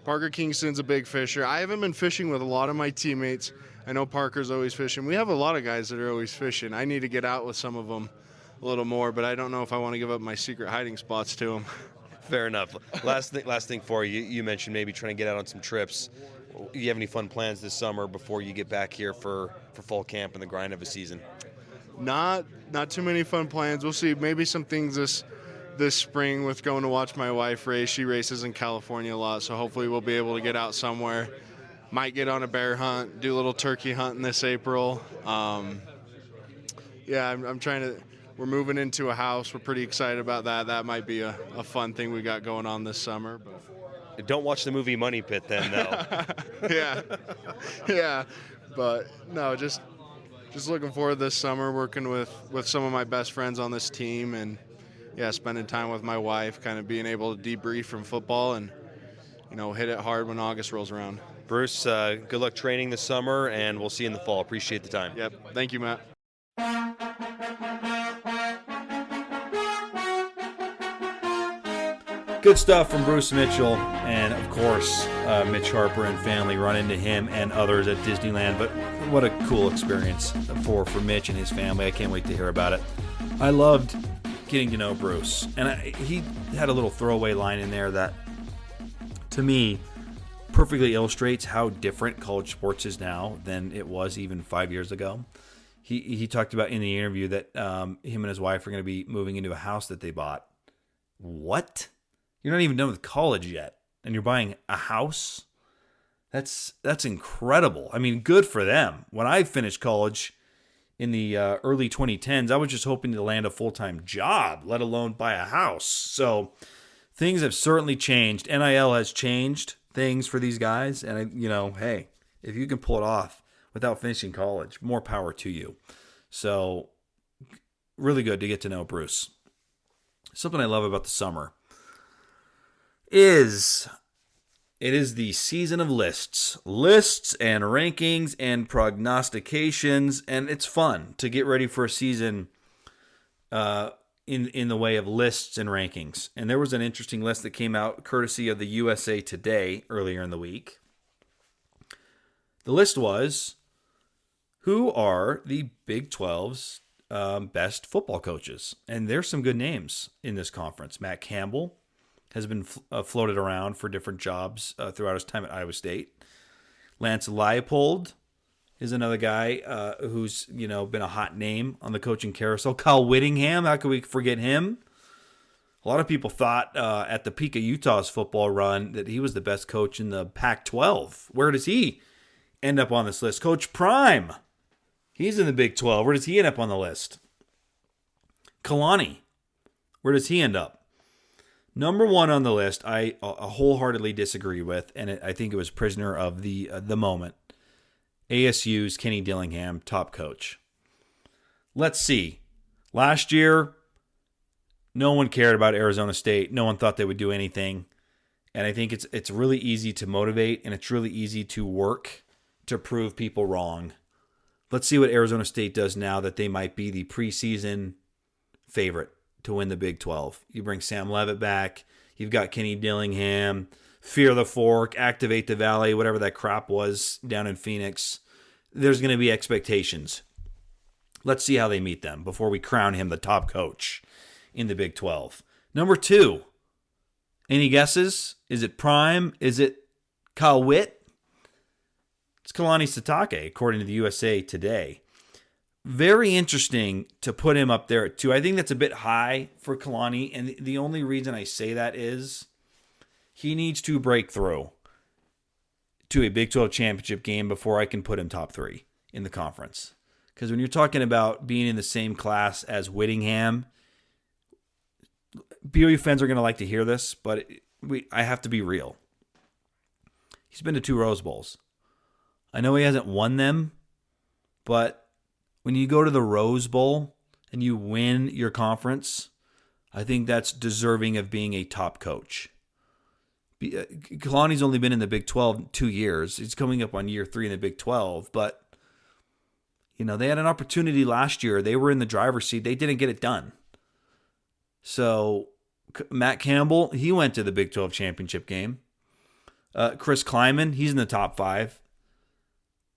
Parker Kingston's a big fisher. I haven't been fishing with a lot of my teammates. I know Parker's always fishing. We have a lot of guys that are always fishing. I need to get out with some of them a little more, but I don't know if I want to give up my secret hiding spots to them. Fair enough. Last thing for you. You mentioned maybe trying to get out on some trips. Do you have any fun plans this summer before you get back here for fall camp and the grind of a season? Not too many fun plans. We'll see. Maybe some things this spring with going to watch my wife race. She races in California a lot, so hopefully we'll be able to get out somewhere. Might get on a bear hunt, do a little turkey hunting this April. I'm trying to. We're moving into a house. We're pretty excited about that. That might be a fun thing we got going on this summer. But. Don't watch the movie Money Pit then, though. Yeah. But no, just looking forward this summer, working with some of my best friends on this team, and spending time with my wife, kind of being able to debrief from football and hit it hard when August rolls around. Bruce, good luck training this summer, and we'll see you in the fall. Appreciate the time. Yep. Thank you, Matt. Good stuff from Bruce Mitchell, and of course, Mitch Harper and family run into him and others at Disneyland. But what a cool experience for Mitch and his family. I can't wait to hear about it. I loved getting to know Bruce, and he had a little throwaway line in there that, to me, perfectly illustrates how different college sports is now than it was even 5 years ago. He talked about in the interview that him and his wife are going to be moving into a house that they bought. What? You're not even done with college yet, and you're buying a house? That's incredible. I mean, good for them. When I finished college in the early 2010s, I was just hoping to land a full-time job, let alone buy a house. So things have certainly changed. NIL has changed things for these guys, and hey, if you can pull it off without finishing college, more power to you. So really good to get to know Bruce. Something I love about the summer is it is the season of lists and rankings and prognostications, and it's fun to get ready for a season in the way of lists and rankings. And there was an interesting list that came out courtesy of the USA Today earlier in the week. The list was, who are the Big 12's best football coaches? And there's some good names in this conference. Matt Campbell has been floated around for different jobs throughout his time at Iowa State. Lance Leipold is another guy who's been a hot name on the coaching carousel. Kyle Whittingham, how could we forget him? A lot of people thought at the peak of Utah's football run that he was the best coach in the Pac-12. Where does he end up on this list? Coach Prime, he's in the Big 12. Where does he end up on the list? Kalani, where does he end up? Number one on the list, I wholeheartedly disagree with, and I think it was prisoner of the moment. ASU's Kenny Dillingham, top coach. Let's see. Last year, no one cared about Arizona State. No one thought they would do anything. And I think it's really easy to motivate, and it's really easy to work to prove people wrong. Let's see what Arizona State does now that they might be the preseason favorite to win the Big 12. You bring Sam Leavitt back. You've got Kenny Dillingham. Fear the Fork, Activate the Valley, whatever that crap was down in Phoenix. There's going to be expectations. Let's see how they meet them before we crown him the top coach in the Big 12. Number two, any guesses? Is it Prime? Is it Kyle Witt? It's Kalani Sitake, according to the USA Today. Very interesting to put him up there at 2. I think that's a bit high for Kalani, and the only reason I say that is he needs to break through to a Big 12 championship game before I can put him top 3 in the conference. Because when you're talking about being in the same class as Whittingham, BYU fans are going to like to hear this, but I have to be real. He's been to 2 Rose Bowls. I know he hasn't won them, but when you go to the Rose Bowl and you win your conference, I think that's deserving of being a top coach. Kalani's only been in the Big 12 2 years. He's coming up on year 3 in the Big 12, but they had an opportunity last year. They were in the driver's seat. They didn't get it done. So Matt Campbell, he went to the Big 12 championship game. Chris Kleiman, he's in the top 5.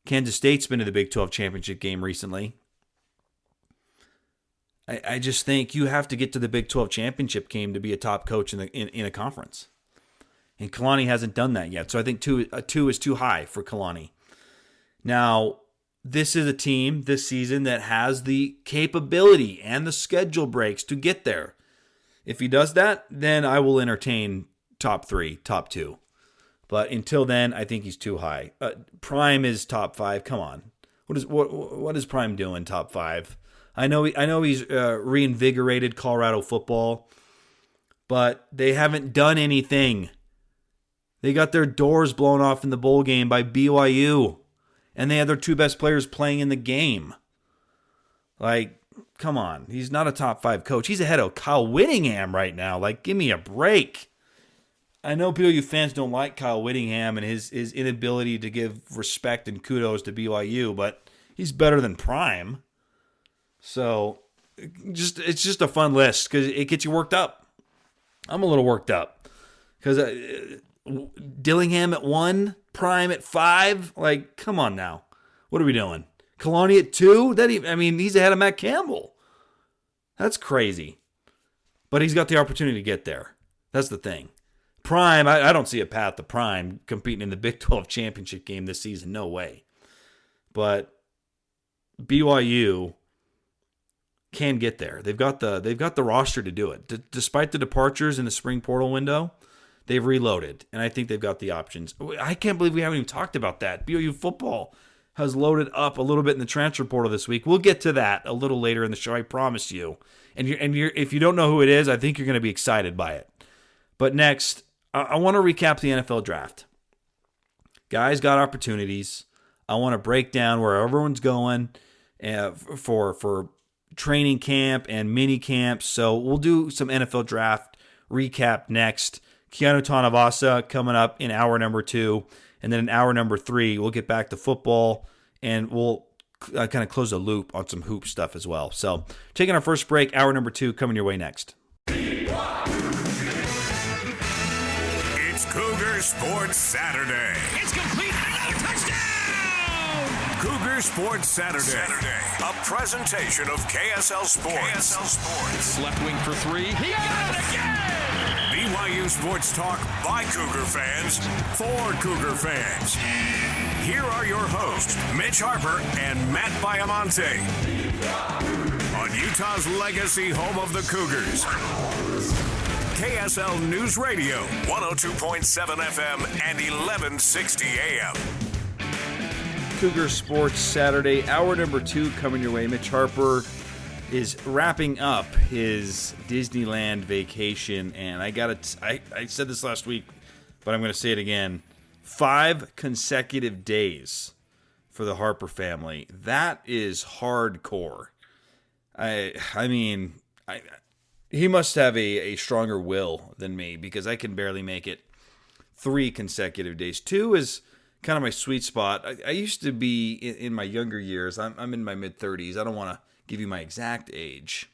Kansas State's been to the Big 12 championship game recently. I just think you have to get to the Big 12 championship game to be a top coach in a conference. And Kalani hasn't done that yet. So I think 2 is too high for Kalani. Now, this is a team this season that has the capability and the schedule breaks to get there. If he does that, then I will entertain top 3, top 2. But until then, I think he's too high. Prime is top 5. Come on. What is Prime doing top 5? I know he's reinvigorated Colorado football, but they haven't done anything. They got their doors blown off in the bowl game by BYU, and they had their 2 best players playing in the game. Like, come on. He's not a top 5 coach. He's ahead of Kyle Whittingham right now. Like, give me a break. I know BYU fans don't like Kyle Whittingham and his inability to give respect and kudos to BYU, but he's better than Prime. So, it's just a fun list because it gets you worked up. I'm a little worked up because Dillingham at 1, Prime at 5. Like, come on now. What are we doing? Kalani at 2? He's ahead of Matt Campbell. That's crazy. But he's got the opportunity to get there. That's the thing. Prime, I don't see a path to Prime competing in the Big 12 championship game this season. No way. But BYU can get there. They've got the roster to do it. Despite the departures in the spring portal window, they've reloaded, and I think they've got the options. I can't believe we haven't even talked about that. BYU football has loaded up a little bit in the transfer portal this week. We'll get to that a little later in the show, I promise you. And if you don't know who it is, I think you're going to be excited by it. But next, I want to recap the NFL draft. Guys got opportunities. I want to break down where everyone's going for training camp and mini camp. So we'll do some NFL draft recap next. Keanu Tanavasa coming up in hour number 2. And then in hour number 3, we'll get back to football and we'll kind of close the loop on some hoop stuff as well. So taking our first break, hour number 2 coming your way next. It's Cougar Sports Saturday. It's complete. Another touchdown! Cougar Sports Saturday. A presentation of KSL Sports. Left wing for 3. He got it again! BYU Sports Talk by Cougar fans for Cougar fans. Here are your hosts, Mitch Harper and Matt Baiamonte. On Utah's legacy home of the Cougars. KSL News Radio, 102.7 FM and 1160 AM. Cougar Sports Saturday, hour number 2 coming your way. Mitch Harper is wrapping up his Disneyland vacation, and I said this last week, but I'm going to say it again. 5 consecutive days for the Harper family. That is hardcore. He must have a stronger will than me, because I can barely make it 3 consecutive days. 2 is kind of my sweet spot. I used to be in my younger years. I'm in my mid-30s. I don't want to give you my exact age,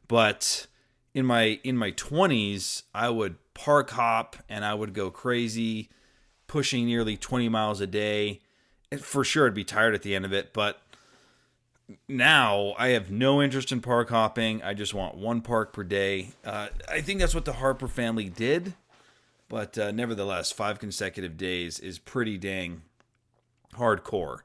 but in my 20s, I would park hop and I would go crazy, pushing nearly 20 miles a day. And for sure, I'd be tired at the end of it, but now I have no interest in park hopping. I just want 1 park per day. I think that's what the Harper family did, but nevertheless, 5 consecutive days is pretty dang hardcore.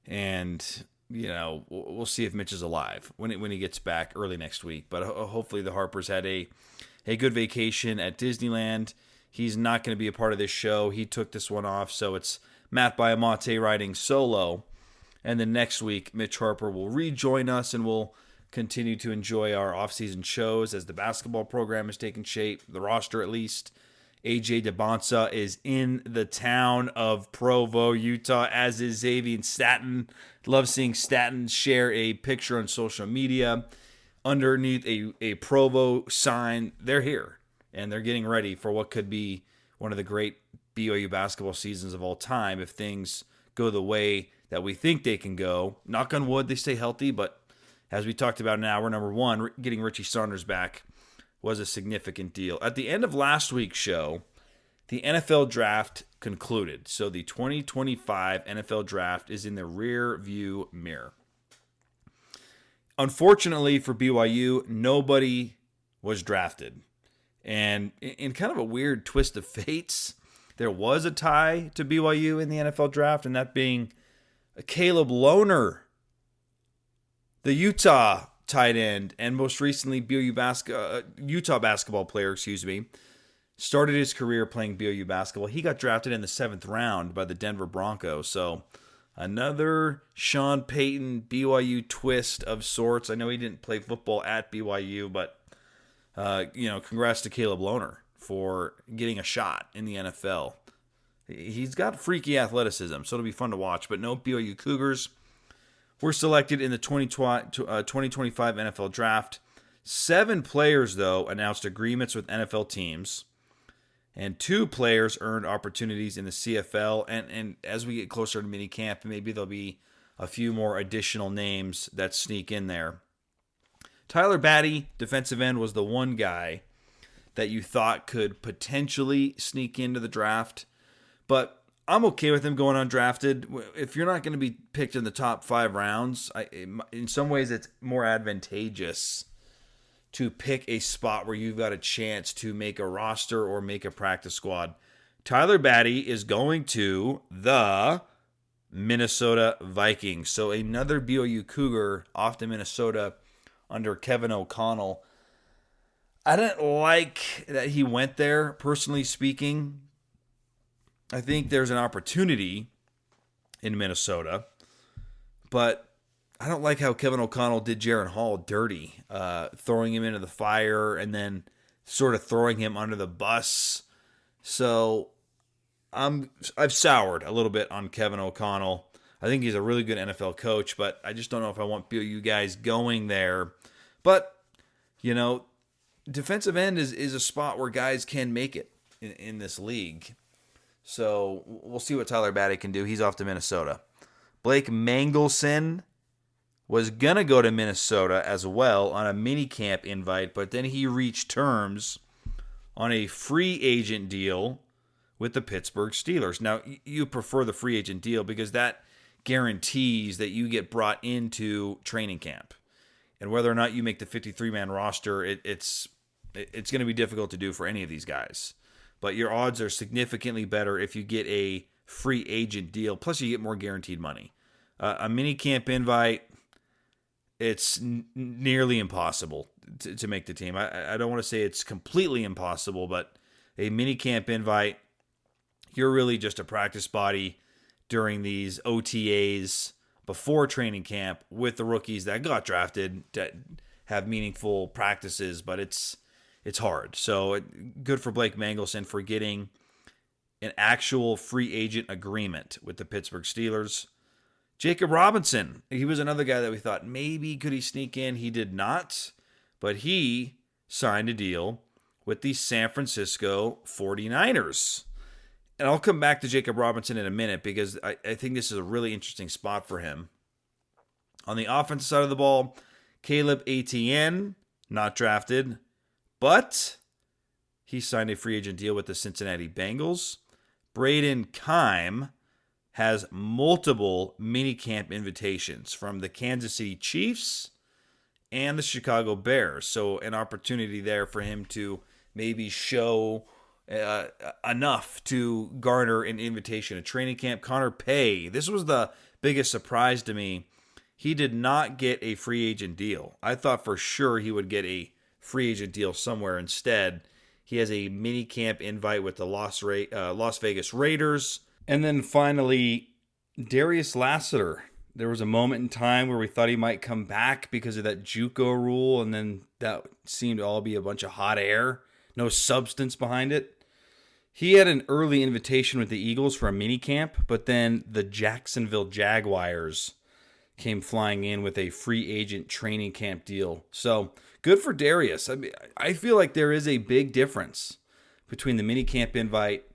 And we'll see if Mitch is alive when he gets back early next week. But hopefully the Harpers had a good vacation at Disneyland. He's not going to be a part of this show. He took this one off, so it's Matt Baiamonte riding solo. And then next week, Mitch Harper will rejoin us, and we'll continue to enjoy our off-season shows as the basketball program is taking shape, the roster at least. AJ DeBonsa is in the town of Provo, Utah, as is Xavier Staten. Love seeing Staten share a picture on social media underneath a Provo sign. They're here, and they're getting ready for what could be one of the great BYU basketball seasons of all time if things go the way that we think they can go. Knock on wood, they stay healthy, but as we talked about in hour number 1, getting Richie Saunders back was a significant deal. At the end of last week's show, the NFL draft concluded. So the 2025 NFL draft is in the rear view mirror. Unfortunately for BYU, nobody was drafted. And in kind of a weird twist of fates, there was a tie to BYU in the NFL draft, and that being Caleb Lohner, the Utah tight end, and most recently Utah basketball player, started his career playing BYU basketball. He got drafted in the 7th round by the Denver Broncos. So another Sean Payton BYU twist of sorts. I know he didn't play football at BYU, but congrats to Caleb Lohner for getting a shot in the NFL. He's got freaky athleticism, so it'll be fun to watch. But no, BYU Cougars were selected in the 2025 NFL Draft. 7 players, though, announced agreements with NFL teams, and 2 players earned opportunities in the CFL. And as we get closer to minicamp, maybe there'll be a few more additional names that sneak in there. Tyler Batty, defensive end, was the one guy that you thought could potentially sneak into the draft, but I'm okay with him going undrafted. If you're not going to be picked in the top 5 rounds, in some ways it's more advantageous to pick a spot where you've got a chance to make a roster or make a practice squad. Tyler Batty is going to the Minnesota Vikings. So another BYU Cougar off to Minnesota under Kevin O'Connell. I didn't like that he went there, personally speaking. I think there's an opportunity in Minnesota, but I don't like how Kevin O'Connell did Jaron Hall dirty, throwing him into the fire and then sort of throwing him under the bus. So I've soured a little bit on Kevin O'Connell. I think he's a really good NFL coach, but I just don't know if I want BYU guys going there. But, defensive end is a spot where guys can make it in this league. So we'll see what Tyler Batty can do. He's off to Minnesota. Blake Mangelson was going to go to Minnesota as well on a minicamp invite, but then he reached terms on a free agent deal with the Pittsburgh Steelers. Now, you prefer the free agent deal because that guarantees that you get brought into training camp. And whether or not you make the 53-man roster, it's going to be difficult to do for any of these guys. But your odds are significantly better if you get a free agent deal. Plus, you get more guaranteed money. A minicamp invite, it's nearly impossible to make the team. I don't want to say it's completely impossible, but a minicamp invite, you're really just a practice body during these OTAs before training camp with the rookies that got drafted to have meaningful practices, but it's hard. So good for Blake Mangelson for getting an actual free agent agreement with the Pittsburgh Steelers. Jacob Robinson, he was another guy that we thought maybe could he sneak in. He did not, but he signed a deal with the San Francisco 49ers. And I'll come back to Jacob Robinson in a minute because I think this is a really interesting spot for him. On the offensive side of the ball, Caleb Etienne, not drafted, but he signed a free agent deal with the Cincinnati Bengals. Braden Keim has multiple minicamp invitations from the Kansas City Chiefs and the Chicago Bears. So an opportunity there for him to maybe show enough to garner an invitation to training camp. Connor Pay, this was the biggest surprise to me. He did not get a free agent deal. I thought for sure he would get a free agent deal somewhere. Instead, he has a mini camp invite with the Las Vegas Raiders. And then finally, Darius Lassiter. There was a moment in time where we thought he might come back because of that JUCO rule, and then that seemed to all be a bunch of hot air, no substance behind it. He had an early invitation with the Eagles for a mini camp, but then the Jacksonville Jaguars came flying in with a free agent training camp deal. So good for Darius. I feel like there is a big difference between the mini camp invite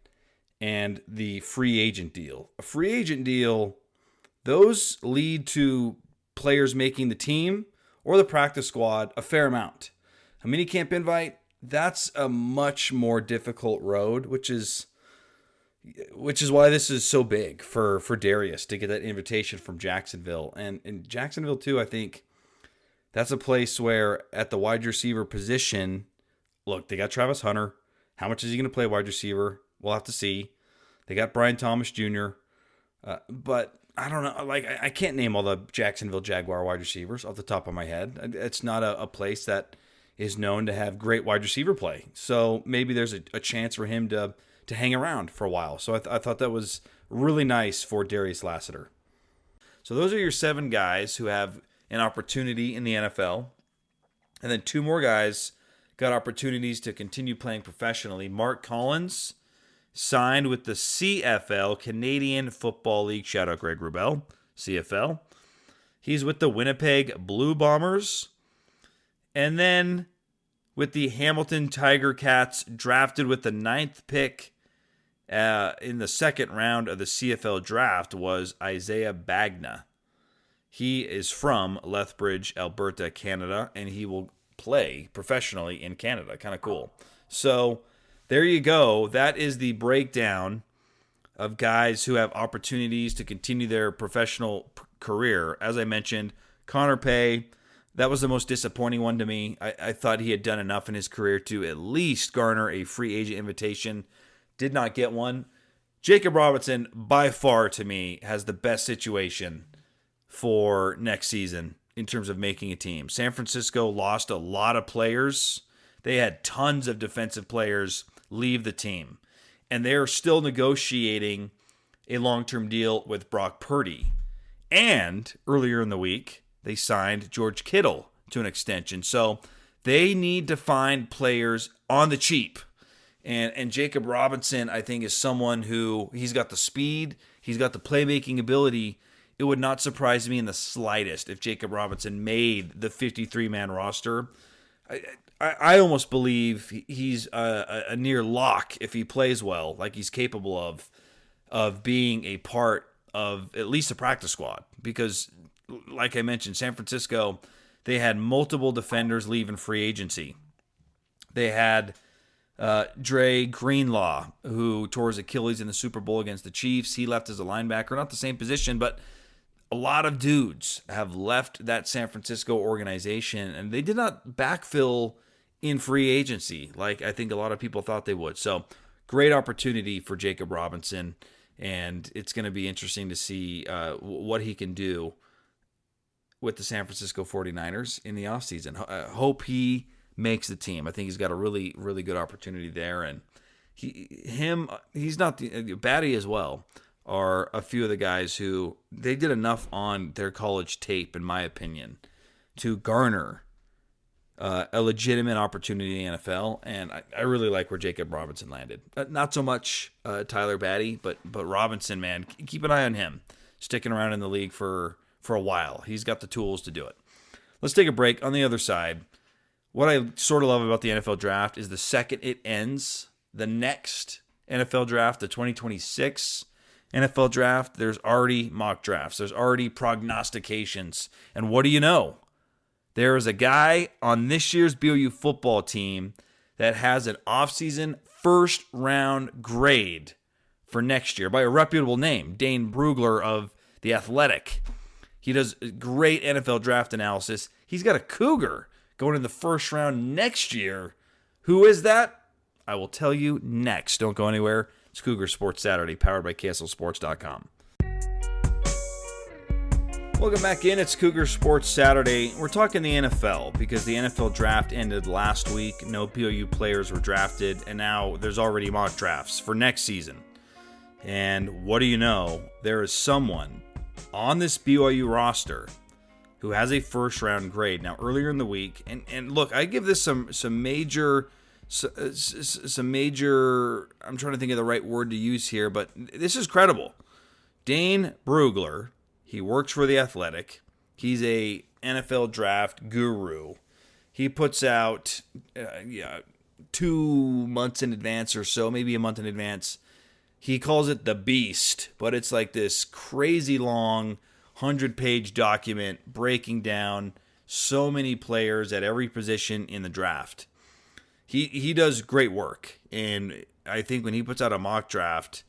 and the free agent deal. A free agent deal, those lead to players making the team or the practice squad a fair amount. A mini camp invite, that's a much more difficult road, which is why this is so big for Darius to get that invitation from Jacksonville. And in Jacksonville, too, I think that's a place where at the wide receiver position, look, they got Travis Hunter. How much is he going to play wide receiver? We'll have to see. They got Brian Thomas Jr., but I don't know. Like, I can't name all the Jacksonville Jaguar wide receivers off the top of my head. It's not a place that is known to have great wide receiver play. So maybe there's a chance for him to hang around for a while. So I thought that was really nice for Darius Lassiter. So those are your 7 guys who have an opportunity in the NFL. And then 2 more guys got opportunities to continue playing professionally. Mark Collins signed with the CFL, Canadian Football League. Shout out Greg Wrubell, CFL. He's with the Winnipeg Blue Bombers. And then with the Hamilton Tiger Cats, drafted with the 9th pick in the 2nd round of the CFL draft, was Isaiah Bagna. He is from Lethbridge, Alberta, Canada, and he will play professionally in Canada. Kind of cool. So there you go. That is the breakdown of guys who have opportunities to continue their professional career. As I mentioned, Connor Pay, that was the most disappointing one to me. I thought he had done enough in his career to at least garner a free agent invitation. Did not get one. Jacob Robinson, by far to me, has the best situation for next season in terms of making a team. San Francisco lost a lot of players. They had tons of defensive players leave the team. And they're still negotiating a long-term deal with Brock Purdy. And earlier in the week, they signed George Kittle to an extension. So they need to find players on the cheap. And Jacob Robinson, I think, is someone who, he's got the speed, he's got the playmaking ability. It would not surprise me in the slightest if Jacob Robinson made the 53-man roster. I almost believe he's a near lock if he plays well, like he's capable of being a part of at least a practice squad because, like I mentioned, San Francisco, they had multiple defenders leaving free agency. They had Dre Greenlaw, who tore his Achilles in the Super Bowl against the Chiefs. He left as a linebacker, not the same position, but a lot of dudes have left that San Francisco organization, and they did not backfill in free agency like I think a lot of people thought they would. So great opportunity for Jacob Robinson, and it's going to be interesting to see what he can do with the San Francisco 49ers in the offseason. Hope he makes the team. I think he's got a really, really good opportunity there. And he's not Batty as well are a few of the guys who they did enough on their college tape, in my opinion, to garner a legitimate opportunity in the NFL. And I really like where Jacob Robinson landed. Not so much Tyler Batty, but Robinson, man, keep an eye on him. Sticking around in the league for a while. He's got the tools to do it. Let's take a break. On the other side, what I sort of love about the NFL draft is the second it ends, the next NFL draft, the 2026 NFL draft, there's already mock drafts. There's already prognostications. And what do you know? There is a guy on this year's BYU football team that has an offseason first-round grade for next year by a reputable name, Dane Brugler of The Athletic. He does great NFL draft analysis. He's got a Cougar going in the first round next year. Who is that? I will tell you next. Don't go anywhere. It's Cougar Sports Saturday, powered by KSLSports.com. Welcome back in. It's Cougar Sports Saturday. We're talking the NFL because the NFL draft ended last week. No BYU players were drafted, and now there's already mock drafts for next season. And what do you know? There is someone on this BYU roster who has a first-round grade. Now, earlier in the week, and look, I give this some major, I'm trying to think of the right word to use here, but this is credible. Dane Brugler, he works for The Athletic. He's a NFL draft guru. He puts out 2 months in advance or so, maybe a month in advance. He calls it the Beast, but it's like this crazy long 100-page document breaking down so many players at every position in the draft. He does great work, and I think when he puts out a mock draft,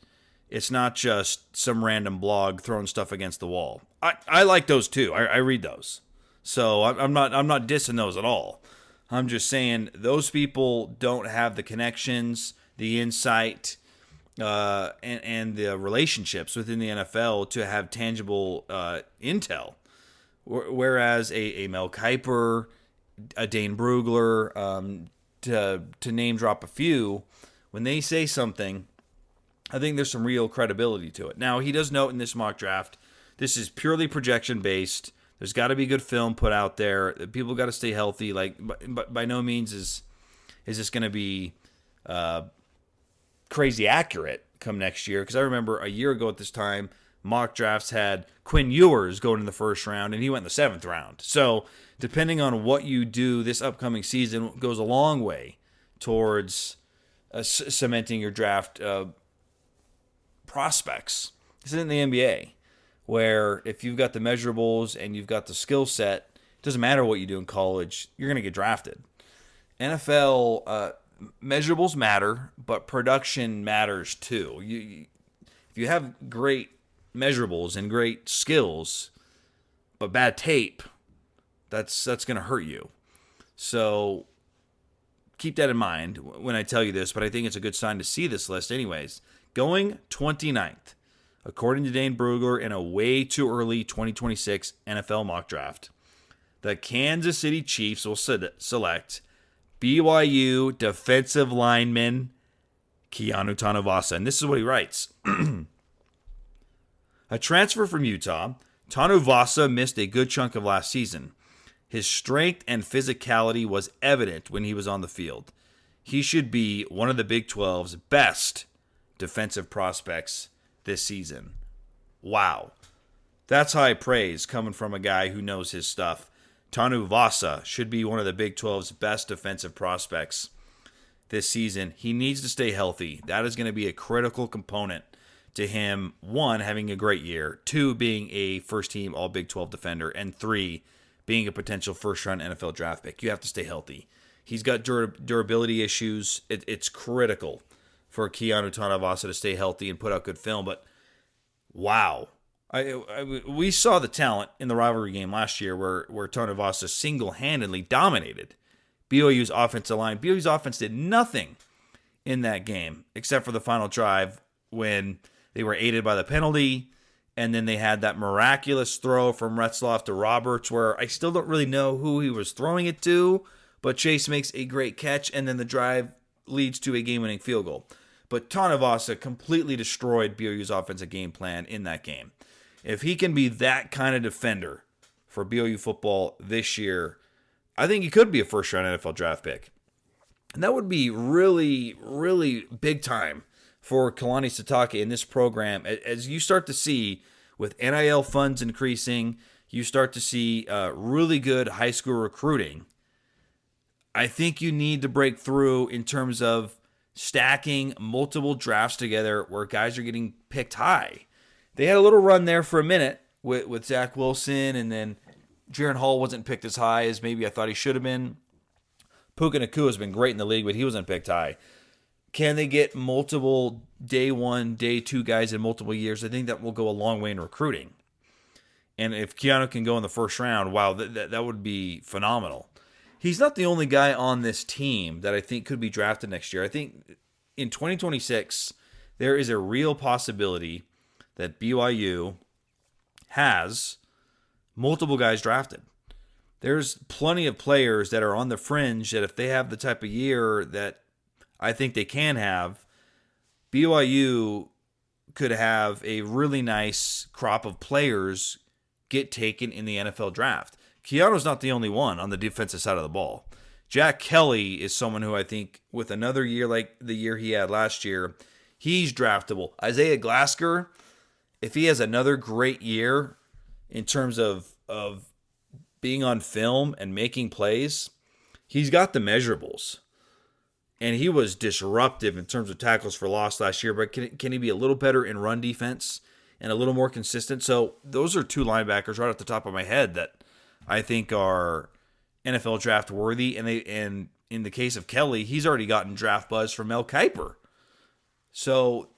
it's not just some random blog throwing stuff against the wall. I like those too. I read those, so I'm not dissing those at all. I'm just saying those people don't have the connections, the insight, and the relationships within the NFL to have tangible intel. Whereas a Mel Kiper, a Dane Brugler, to name drop a few, when they say something, I think there's some real credibility to it. Now, he does note in this mock draft, this is purely projection based. There's got to be good film put out there. People got to stay healthy. But by no means is this going to be crazy accurate come next year. Because I remember a year ago at this time, mock drafts had Quinn Ewers going in the first round, and he went in the 7th round. So depending on what you do this upcoming season goes a long way towards cementing your draft prospects. This isn't the NBA, where if you've got the measurables and you've got the skill set, it doesn't matter what you do in college, you're going to get drafted. NFL measurables matter, but production matters too. If you have great measurables and great skills, but bad tape, that's going to hurt you. So keep that in mind when I tell you this, but I think it's a good sign to see this list anyways. Going 29th, according to Dane Brugler, in a way too early 2026 NFL mock draft, the Kansas City Chiefs will select BYU defensive lineman Keanu Tanuvasa. And this is what he writes. A transfer from Utah, Tanuvasa missed a good chunk of last season. His strength and physicality was evident when he was on the field. He should be one of the Big 12's best defensive prospects this season. Wow. That's high praise coming from a guy who knows his stuff. Tanuvasa should be one of the Big 12's best defensive prospects this season. He needs to stay healthy. That is going to be a critical component to him, one, having a great year, two, being a first-team All-Big 12 defender, and three, being a potential first-round NFL draft pick. You have to stay healthy. He's got durability issues. It's critical for Keanu Tanavasa to stay healthy and put out good film. But wow, we saw the talent in the rivalry game last year where Tanavasa single-handedly dominated BYU's offensive line. BYU's offense did nothing in that game except for the final drive when they were aided by the penalty, and then they had that miraculous throw from Retzloff to Roberts where I still don't really know who he was throwing it to, but Chase makes a great catch, and then the drive leads to a game-winning field goal. But Tanavasa completely destroyed BYU's offensive game plan in that game. If he can be that kind of defender for BYU football this year, I think he could be a first-round NFL draft pick. And that would be really, really big time for Kalani Sitake in this program. As you start to see with NIL funds increasing, you start to see really good high school recruiting. I think you need to break through in terms of stacking multiple drafts together where guys are getting picked high. They had a little run there for a minute with Zach Wilson, and then Jaron Hall wasn't picked as high as maybe I thought he should have been. Puka Nacua has been great in the league, but he wasn't picked high. Can they get multiple day one, day two guys in multiple years? I think that will go a long way in recruiting. And if Keanu can go in the first round, wow, that would be phenomenal. He's not the only guy on this team that I think could be drafted next year. I think in 2026, there is a real possibility that BYU has multiple guys drafted. There's plenty of players that are on the fringe that if they have the type of year that I think they can have, BYU could have a really nice crop of players get taken in the NFL draft. Keanu's not the only one on the defensive side of the ball. Jack Kelly is someone who I think with another year like the year he had last year, he's draftable. Isaiah Glasker, if he has another great year in terms of being on film and making plays, he's got the measurables. And he was disruptive in terms of tackles for loss last year, but can he be a little better in run defense and a little more consistent? So those are two linebackers right off the top of my head that I think are NFL draft worthy. And in the case of Kelly, he's already gotten draft buzz from Mel Kiper. So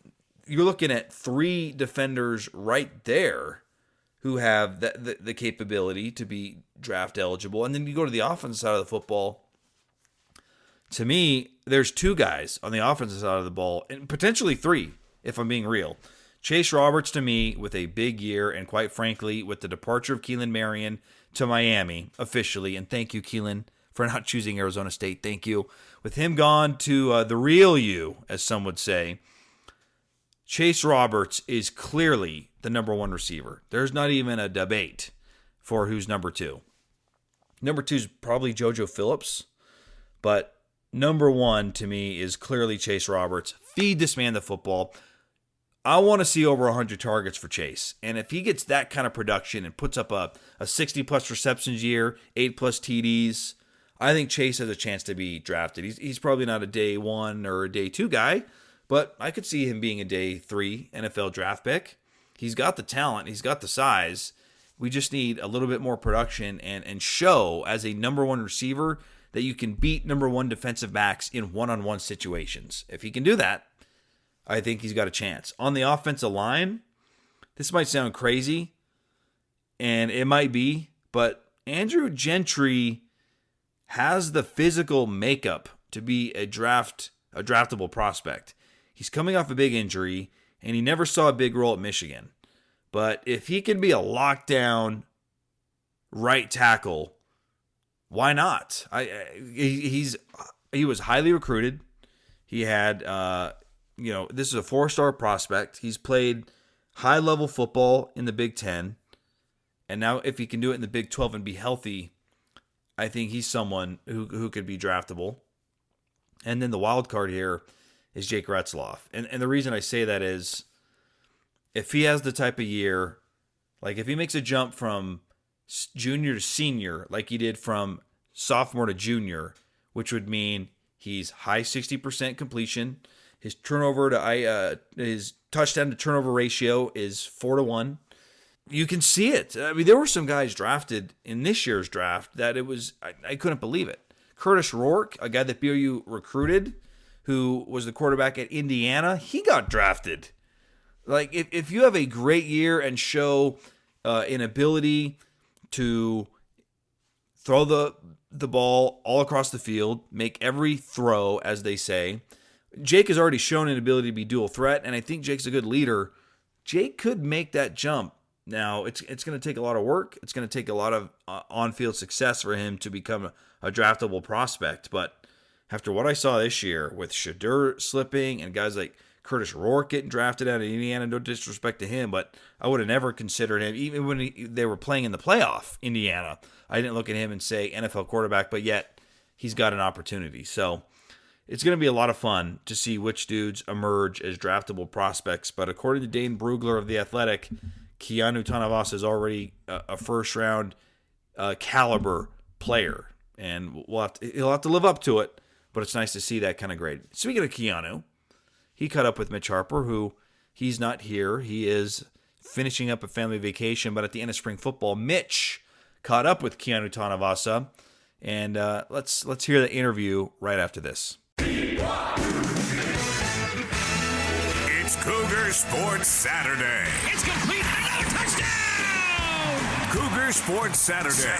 you're looking at three defenders right there who have the capability to be draft eligible. And then you go to the offensive side of the football. To me, there's two guys on the offensive side of the ball, and potentially three, if I'm being real. Chase Roberts, to me, with a big year, and quite frankly, with the departure of Keelan Marion to Miami officially, and thank you, Keelan, for not choosing Arizona State. Thank you. With him gone to the real U, as some would say, Chase Roberts is clearly the number one receiver. There's not even a debate for who's number two. Number two is probably JoJo Phillips, but number one to me is clearly Chase Roberts. Feed this man the football. I want to see over 100 targets for Chase. And if he gets that kind of production and puts up a 60-plus receptions year, 8-plus TDs, I think Chase has a chance to be drafted. He's probably not a day one or a day two guy, but I could see him being a day three NFL draft pick. He's got the talent. He's got the size. We just need a little bit more production and show as a number one receiver that you can beat number one defensive backs in one-on-one situations. If he can do that, I think he's got a chance. On the offensive line, this might sound crazy, and it might be, but Andrew Gentry has the physical makeup to be a draftable prospect. He's coming off a big injury, and he never saw a big role at Michigan. But if he can be a lockdown right tackle, why not? He was highly recruited. He had, this is a 4-star prospect. He's played high-level football in the Big Ten. And now if he can do it in the Big 12 and be healthy, I think he's someone who could be draftable. And then the wild card here is Jake Retzloff. And the reason I say that is if he has the type of year, like if he makes a jump from junior to senior, like he did from sophomore to junior, which would mean he's high 60% completion His his touchdown to turnover ratio is 4-1. You can see it. I mean, there were some guys drafted in this year's draft that I couldn't believe it. Curtis Rourke, a guy that BYU recruited, who was the quarterback at Indiana, he got drafted. Like, if you have a great year and show an ability to throw the ball all across the field, make every throw, as they say. Jake has already shown an ability to be dual threat, and I think Jake's a good leader. Jake could make that jump. Now, it's going to take a lot of work. It's going to take a lot of on-field success for him to become a draftable prospect. But after what I saw this year with Shadur slipping and guys like Curtis Rourke getting drafted out of Indiana, no disrespect to him, but I would have never considered him, even when they were playing in the playoff, Indiana. I didn't look at him and say NFL quarterback, but yet he's got an opportunity. So it's going to be a lot of fun to see which dudes emerge as draftable prospects. But according to Dane Brugler of The Athletic, Keanu Tanavasa is already a first-round caliber player, and he'll have to live up to it, but it's nice to see that kind of grade. Speaking of Keanu, he caught up with Mitch Harper, who he's not here. He is finishing up a family vacation, but at the end of spring football, Mitch caught up with Keanu Tanavasa, and let's hear the interview right after this. It's Cougar Sports Saturday. It's complete. Another touchdown! Cougar Sports Saturday.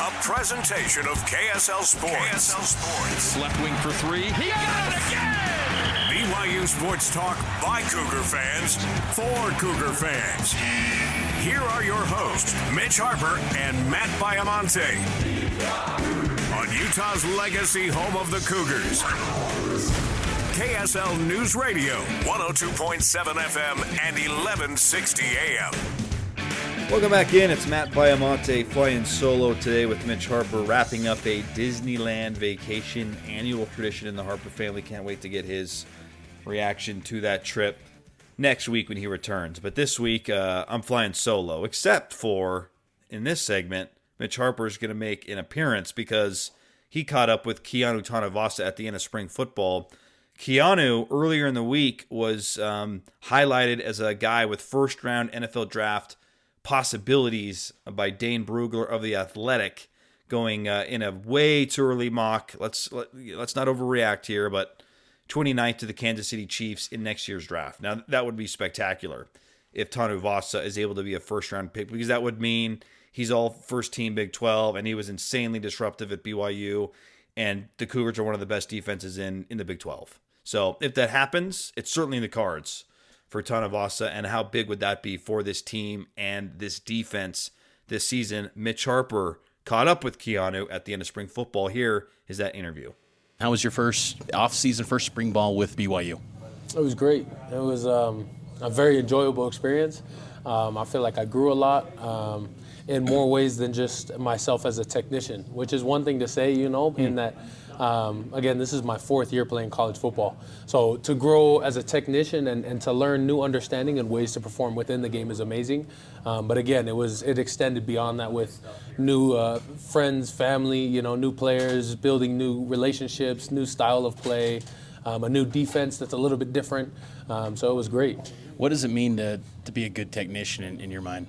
A presentation of KSL Sports. Left wing for three. He got it again! BYU Sports Talk by Cougar fans for Cougar fans. Here are your hosts, Mitch Harper and Matt Baiamonte. On Utah's legacy home of the Cougars. KSL News Radio, 102.7 FM and 1160 AM. Welcome back in. It's Matt Baiamonte flying solo today with Mitch Harper, wrapping up a Disneyland vacation, annual tradition in the Harper family. Can't wait to get his reaction to that trip next week when he returns. But this week, I'm flying solo, except for, in this segment, Mitch Harper is going to make an appearance because he caught up with Keanu Tanavasa at the end of spring football. Keanu, earlier in the week, was highlighted as a guy with first-round NFL draft possibilities by Dane Brugler of The Athletic, going in a way too early mock. Let's not overreact here, but 29th to the Kansas City Chiefs in next year's draft. Now, that would be spectacular if Tanavasa is able to be a first-round pick, because that would mean he's all first-team Big 12, and he was insanely disruptive at BYU, and the Cougars are one of the best defenses in the Big 12. So if that happens, it's certainly in the cards for Tanavasa, and how big would that be for this team and this defense this season? Mitch Harper caught up with Keanu at the end of spring football. Here is that interview. How was your first off-season, first spring ball with BYU? It was great. It was a very enjoyable experience. I feel like I grew a lot in more ways than just myself as a technician, which is one thing to say, in that, again, this is my fourth year playing college football. So to grow as a technician and to learn new understanding and ways to perform within the game is amazing. But again, it extended beyond that with new friends, family, new players, building new relationships, new style of play, a new defense that's a little bit different. So it was great. What does it mean to be a good technician in your mind?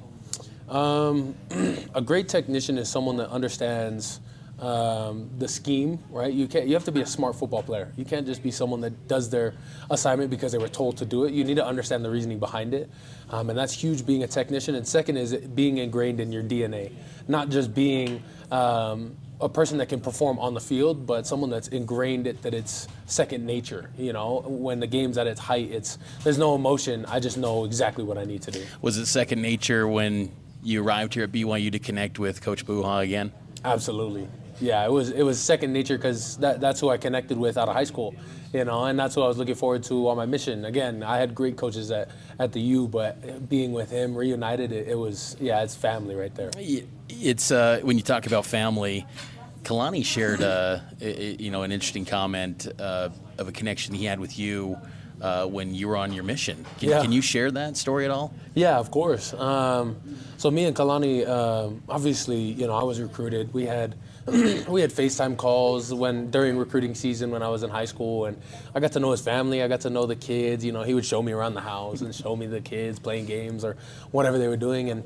A great technician is someone that understands the scheme, right? You have to be a smart football player. You can't just be someone that does their assignment because they were told to do it. You need to understand the reasoning behind it, and that's huge being a technician. And second is it being ingrained in your DNA, not just being a person that can perform on the field, but someone that's ingrained that it's second nature. When the game's at its height, there's no emotion. I just know exactly what I need to do. Was it second nature when you arrived here at BYU to connect with Coach Buha again? Absolutely. Yeah, it was second nature because that's who I connected with out of high school, and that's what I was looking forward to on my mission. Again, I had great coaches at the U, but being with him, reunited, it's family right there. It's when you talk about family, Kalani shared an interesting comment of a connection he had with you when you were on your mission. Can you share that story at all? Yeah, of course. So me and Kalani, obviously, I was recruited. We had we had FaceTime calls during recruiting season when I was in high school, and I got to know his family. I got to know the kids. You know, he would show me around the house and show me the kids playing games or whatever they were doing. And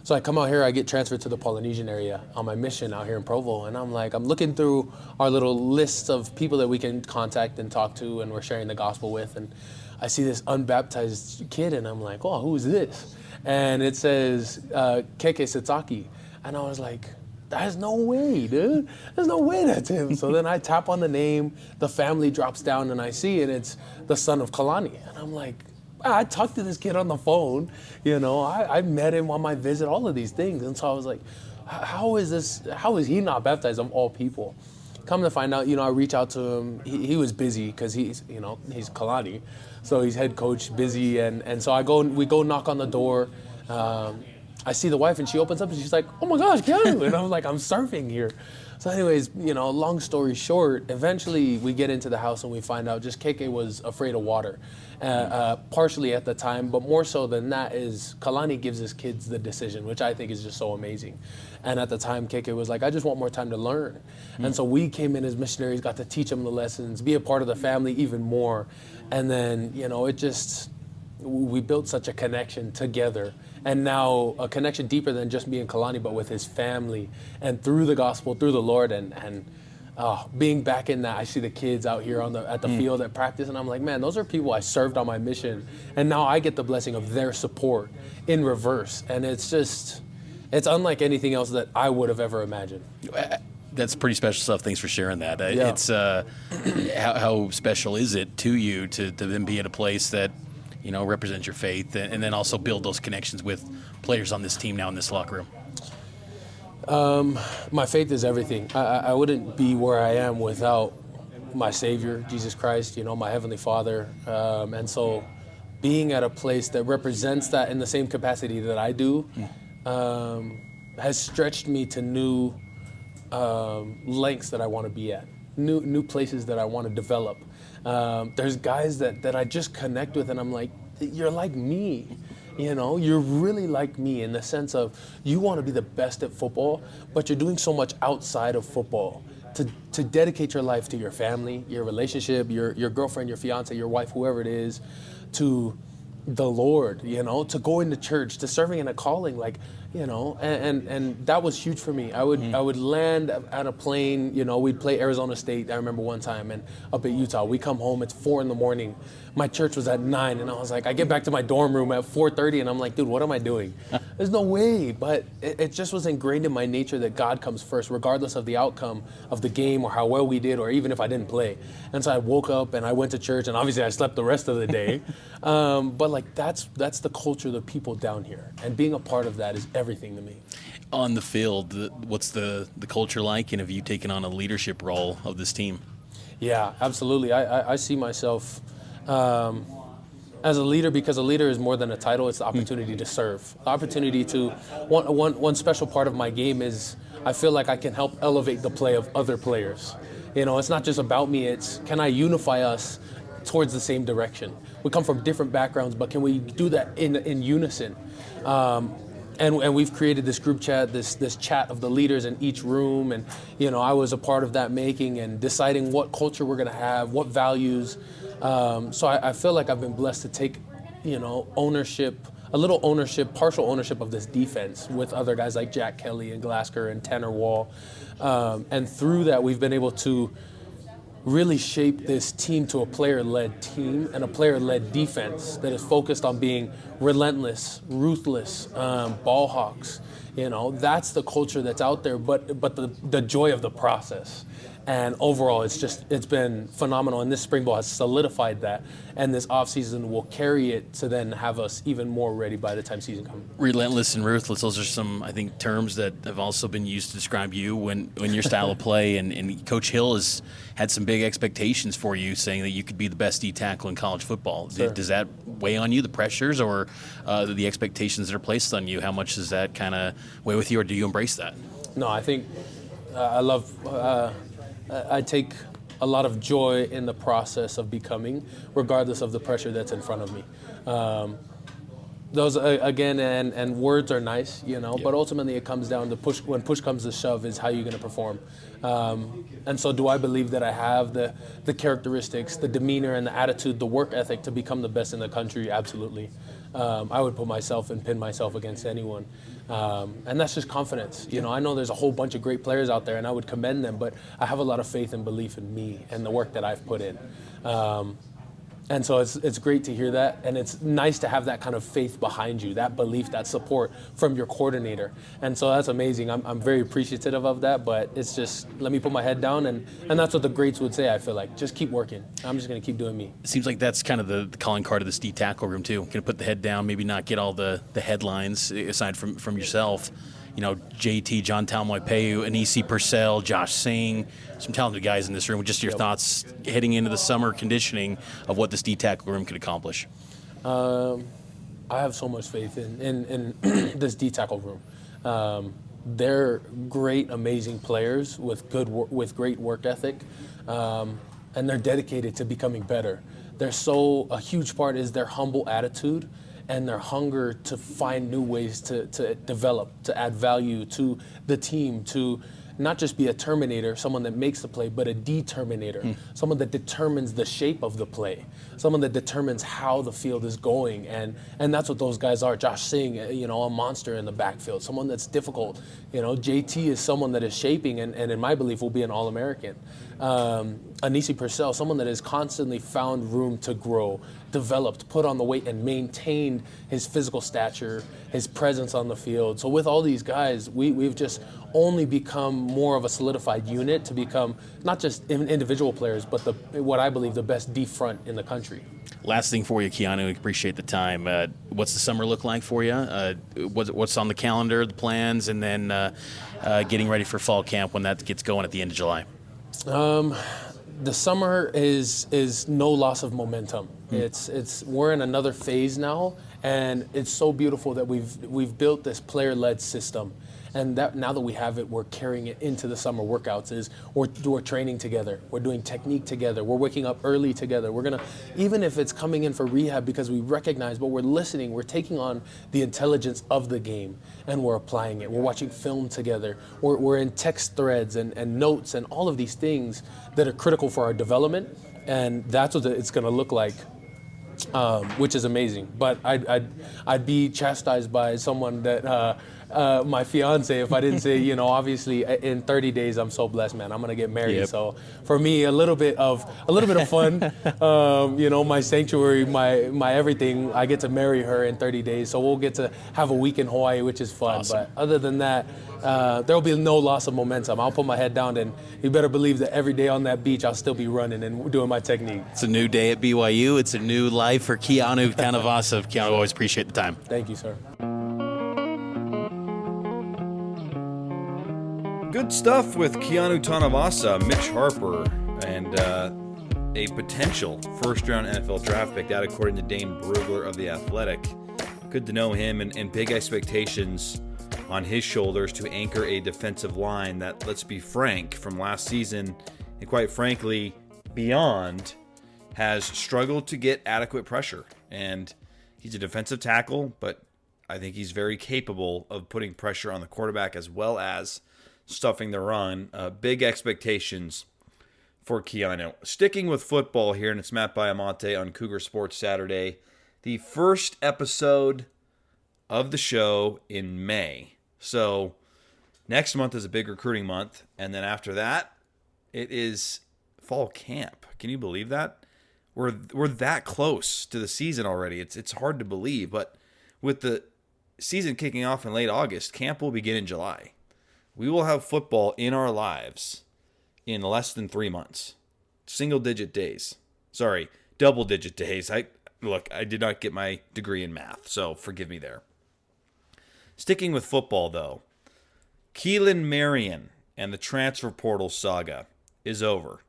so I come out here, I get transferred to the Polynesian area on my mission out here in Provo, and I'm looking through our little list of people that we can contact and talk to and we're sharing the gospel with, and I see this unbaptized kid, and I'm like, oh, who is this? And it says Keke Setsaki, and I was like, there's no way, dude. There's no way that's him. So then I tap on the name, the family drops down, and I see it. It's the son of Kalani. And I'm like, I talked to this kid on the phone. You know, I met him on my visit, all of these things. And so I was like, how is he not baptized of all people? Come to find out, you know, I reach out to him. He was busy because he's Kalani. So he's head coach, busy. And so we go knock on the door. I see the wife, and she opens up, and she's like, oh my gosh, Keanu. And I'm like, I'm surfing here. So anyways, you know, long story short, eventually we get into the house and we find out just Keke was afraid of water, partially at the time, but more so than that is Kalani gives his kids the decision, which I think is just so amazing. And at the time, Keke was like, I just want more time to learn. And so we came in as missionaries, got to teach him the lessons, be a part of the family even more. And then, you know, we built such a connection together, and now a connection deeper than just being Kalani, but with his family, and through the gospel, through the Lord, and being back in that, I see the kids out here at the field at practice, and I'm like, man, those are people I served on my mission, and now I get the blessing of their support in reverse, and it's unlike anything else that I would have ever imagined. That's pretty special stuff. Thanks for sharing that. Yeah. It's how special is it to you to then be at a place that, you know, represents your faith, and then also build those connections with players on this team now in this locker room? My faith is everything. I wouldn't be where I am without my Savior, Jesus Christ, you know, my Heavenly Father. And so being at a place that represents that in the same capacity that I do has stretched me to new lengths that I want to be at, new places that I want to develop. There's guys that I just connect with, and I'm like, you're like me, you know, you're really like me in the sense of you want to be the best at football, but you're doing so much outside of football to dedicate your life to your family, your relationship, your girlfriend, your fiance, your wife, whoever it is, to the Lord, you know, to going to church, to serving in a calling, like, you know, and that was huge for me. I would land at a plane, you know, we'd play Arizona State, I remember one time, and up at Utah, we come home, it's 4 a.m. My church was at 9, and I was like, I get back to my dorm room at 4:30, and I'm like, dude, what am I doing? There's no way, but it just was ingrained in my nature that God comes first, regardless of the outcome of the game or how well we did, or even if I didn't play. And so I woke up and I went to church, and obviously I slept the rest of the day. But like that's the culture, the people down here, and being a part of that is everything to me. On the field, what's the culture like, and have you taken on a leadership role of this team? Yeah, absolutely. I see myself as a leader, because a leader is more than a title. It's the opportunity to serve. The opportunity to, one special part of my game is I feel like I can help elevate the play of other players. You know, it's not just about me, it's can I unify us towards the same direction? We come from different backgrounds, but can we do that in unison? And we've created this group chat, this chat of the leaders in each room, and you know, I was a part of that making and deciding what culture we're gonna have, what values. So I feel like I've been blessed to take, you know, partial ownership of this defense with other guys like Jack Kelly and Glasker and Tanner Wall. And through that, we've been able to really shape this team to a player-led team and a player-led defense that is focused on being relentless, ruthless, ball hawks. You know, that's the culture that's out there, but the joy of the process. And overall, it's been phenomenal. And this spring ball has solidified that. And this offseason will carry it to then have us even more ready by the time season comes. Relentless and ruthless, those are some, I think, terms that have also been used to describe you when your style of play. And Coach Hill has had some big expectations for you, saying that you could be the best D-tackle in college football. Sure. Does that weigh on you, the pressures, or the expectations that are placed on you? How much does that kind of weigh with you, or do you embrace that? No, I think I take a lot of joy in the process of becoming, regardless of the pressure that's in front of me. Those again, and words are nice, but ultimately it comes down to push. When push comes to shove, is how you're going to perform. And so, do I believe that I have the characteristics, the demeanor, and the attitude, the work ethic to become the best in the country? Absolutely. I would put myself and pin myself against anyone, and that's just confidence. I know there's a whole bunch of great players out there, and I would commend them, but I have a lot of faith and belief in me and the work that I've put in. And so it's great to hear that, and it's nice to have that kind of faith behind you, that belief, that support from your coordinator. And so that's amazing. I'm very appreciative of that, but it's just, let me put my head down, and that's what the greats would say, I feel like. Just keep working. I'm just going to keep doing me. It seems like that's kind of the calling card of this D tackle room, too. Going to put the head down, maybe not get all the headlines aside from yourself. JT, John Talmoipeu, Anisi Purcell, Josh Singh, some talented guys in this room. Just your thoughts heading into the summer conditioning of what this D tackle room could accomplish. I have so much faith in this D tackle room. They're great, amazing players with great work ethic, and they're dedicated to becoming better. A huge part is their humble attitude and their hunger to find new ways to develop, to add value to the team, to not just be a terminator, someone that makes the play, but a determinator, someone that determines the shape of the play, someone that determines how the field is going, and that's what those guys are. Josh Singh, a monster in the backfield, someone that's difficult. JT is someone that is shaping, and in my belief will be an All-American. Anisi Purcell, someone that has constantly found room to grow, developed, put on the weight, and maintained his physical stature, his presence on the field. So with all these guys, we've just only become more of a solidified unit to become not just individual players, but what I believe the best D front in the country. Last thing for you, Keanu, appreciate the time. What's the summer look like for you? What's on the calendar, the plans, and then getting ready for fall camp when that gets going at the end of July? The summer is no loss of momentum. We're in another phase now, and it's so beautiful that we've built this player-led system. And that now that we have it, we're carrying it into the summer workouts. We're training together. We're doing technique together. We're waking up early together. We're gonna, even if it's coming in for rehab, because we recognize, but we're listening. We're taking on the intelligence of the game, and we're applying it. We're watching film together. We're in text threads and notes and all of these things that are critical for our development. And that's what it's gonna look like. Which is amazing, but I'd be chastised by someone that my fiance if I didn't say, obviously in 30 days I'm so blessed, man. I'm gonna get married. Yep. So for me, a little bit of fun, my sanctuary, my everything. I get to marry her in 30 days, so we'll get to have a week in Hawaii, which is fun. Awesome. But other than that, there will be no loss of momentum. I'll put my head down, and you better believe that every day on that beach I'll still be running and doing my technique. It's a new day at BYU. It's a new life for Keanu Tanavasa. Keanu, always appreciate the time. Thank you, sir. Good stuff with Keanu Tanavasa, Mitch Harper, and a potential first-round NFL draft pick. That, according to Dane Brugler of The Athletic. Good to know him, and big expectations on his shoulders to anchor a defensive line that, let's be frank, from last season, and quite frankly, beyond, has struggled to get adequate pressure. And he's a defensive tackle, but I think he's very capable of putting pressure on the quarterback as well as stuffing the run. Big expectations for Keanu. Sticking with football here, and it's Matt Baiamonte on Cougar Sports Saturday. The first episode of the show in May. So next month is a big recruiting month, and then after that, it is fall camp. Can you believe that? We're that close to the season already. It's hard to believe, but with the season kicking off in late August, camp will begin in July. We will have football in our lives in less than 3 months. Double-digit days. I did not get my degree in math, so forgive me there. Sticking with football, though, Keelan Marion and the transfer portal saga is over.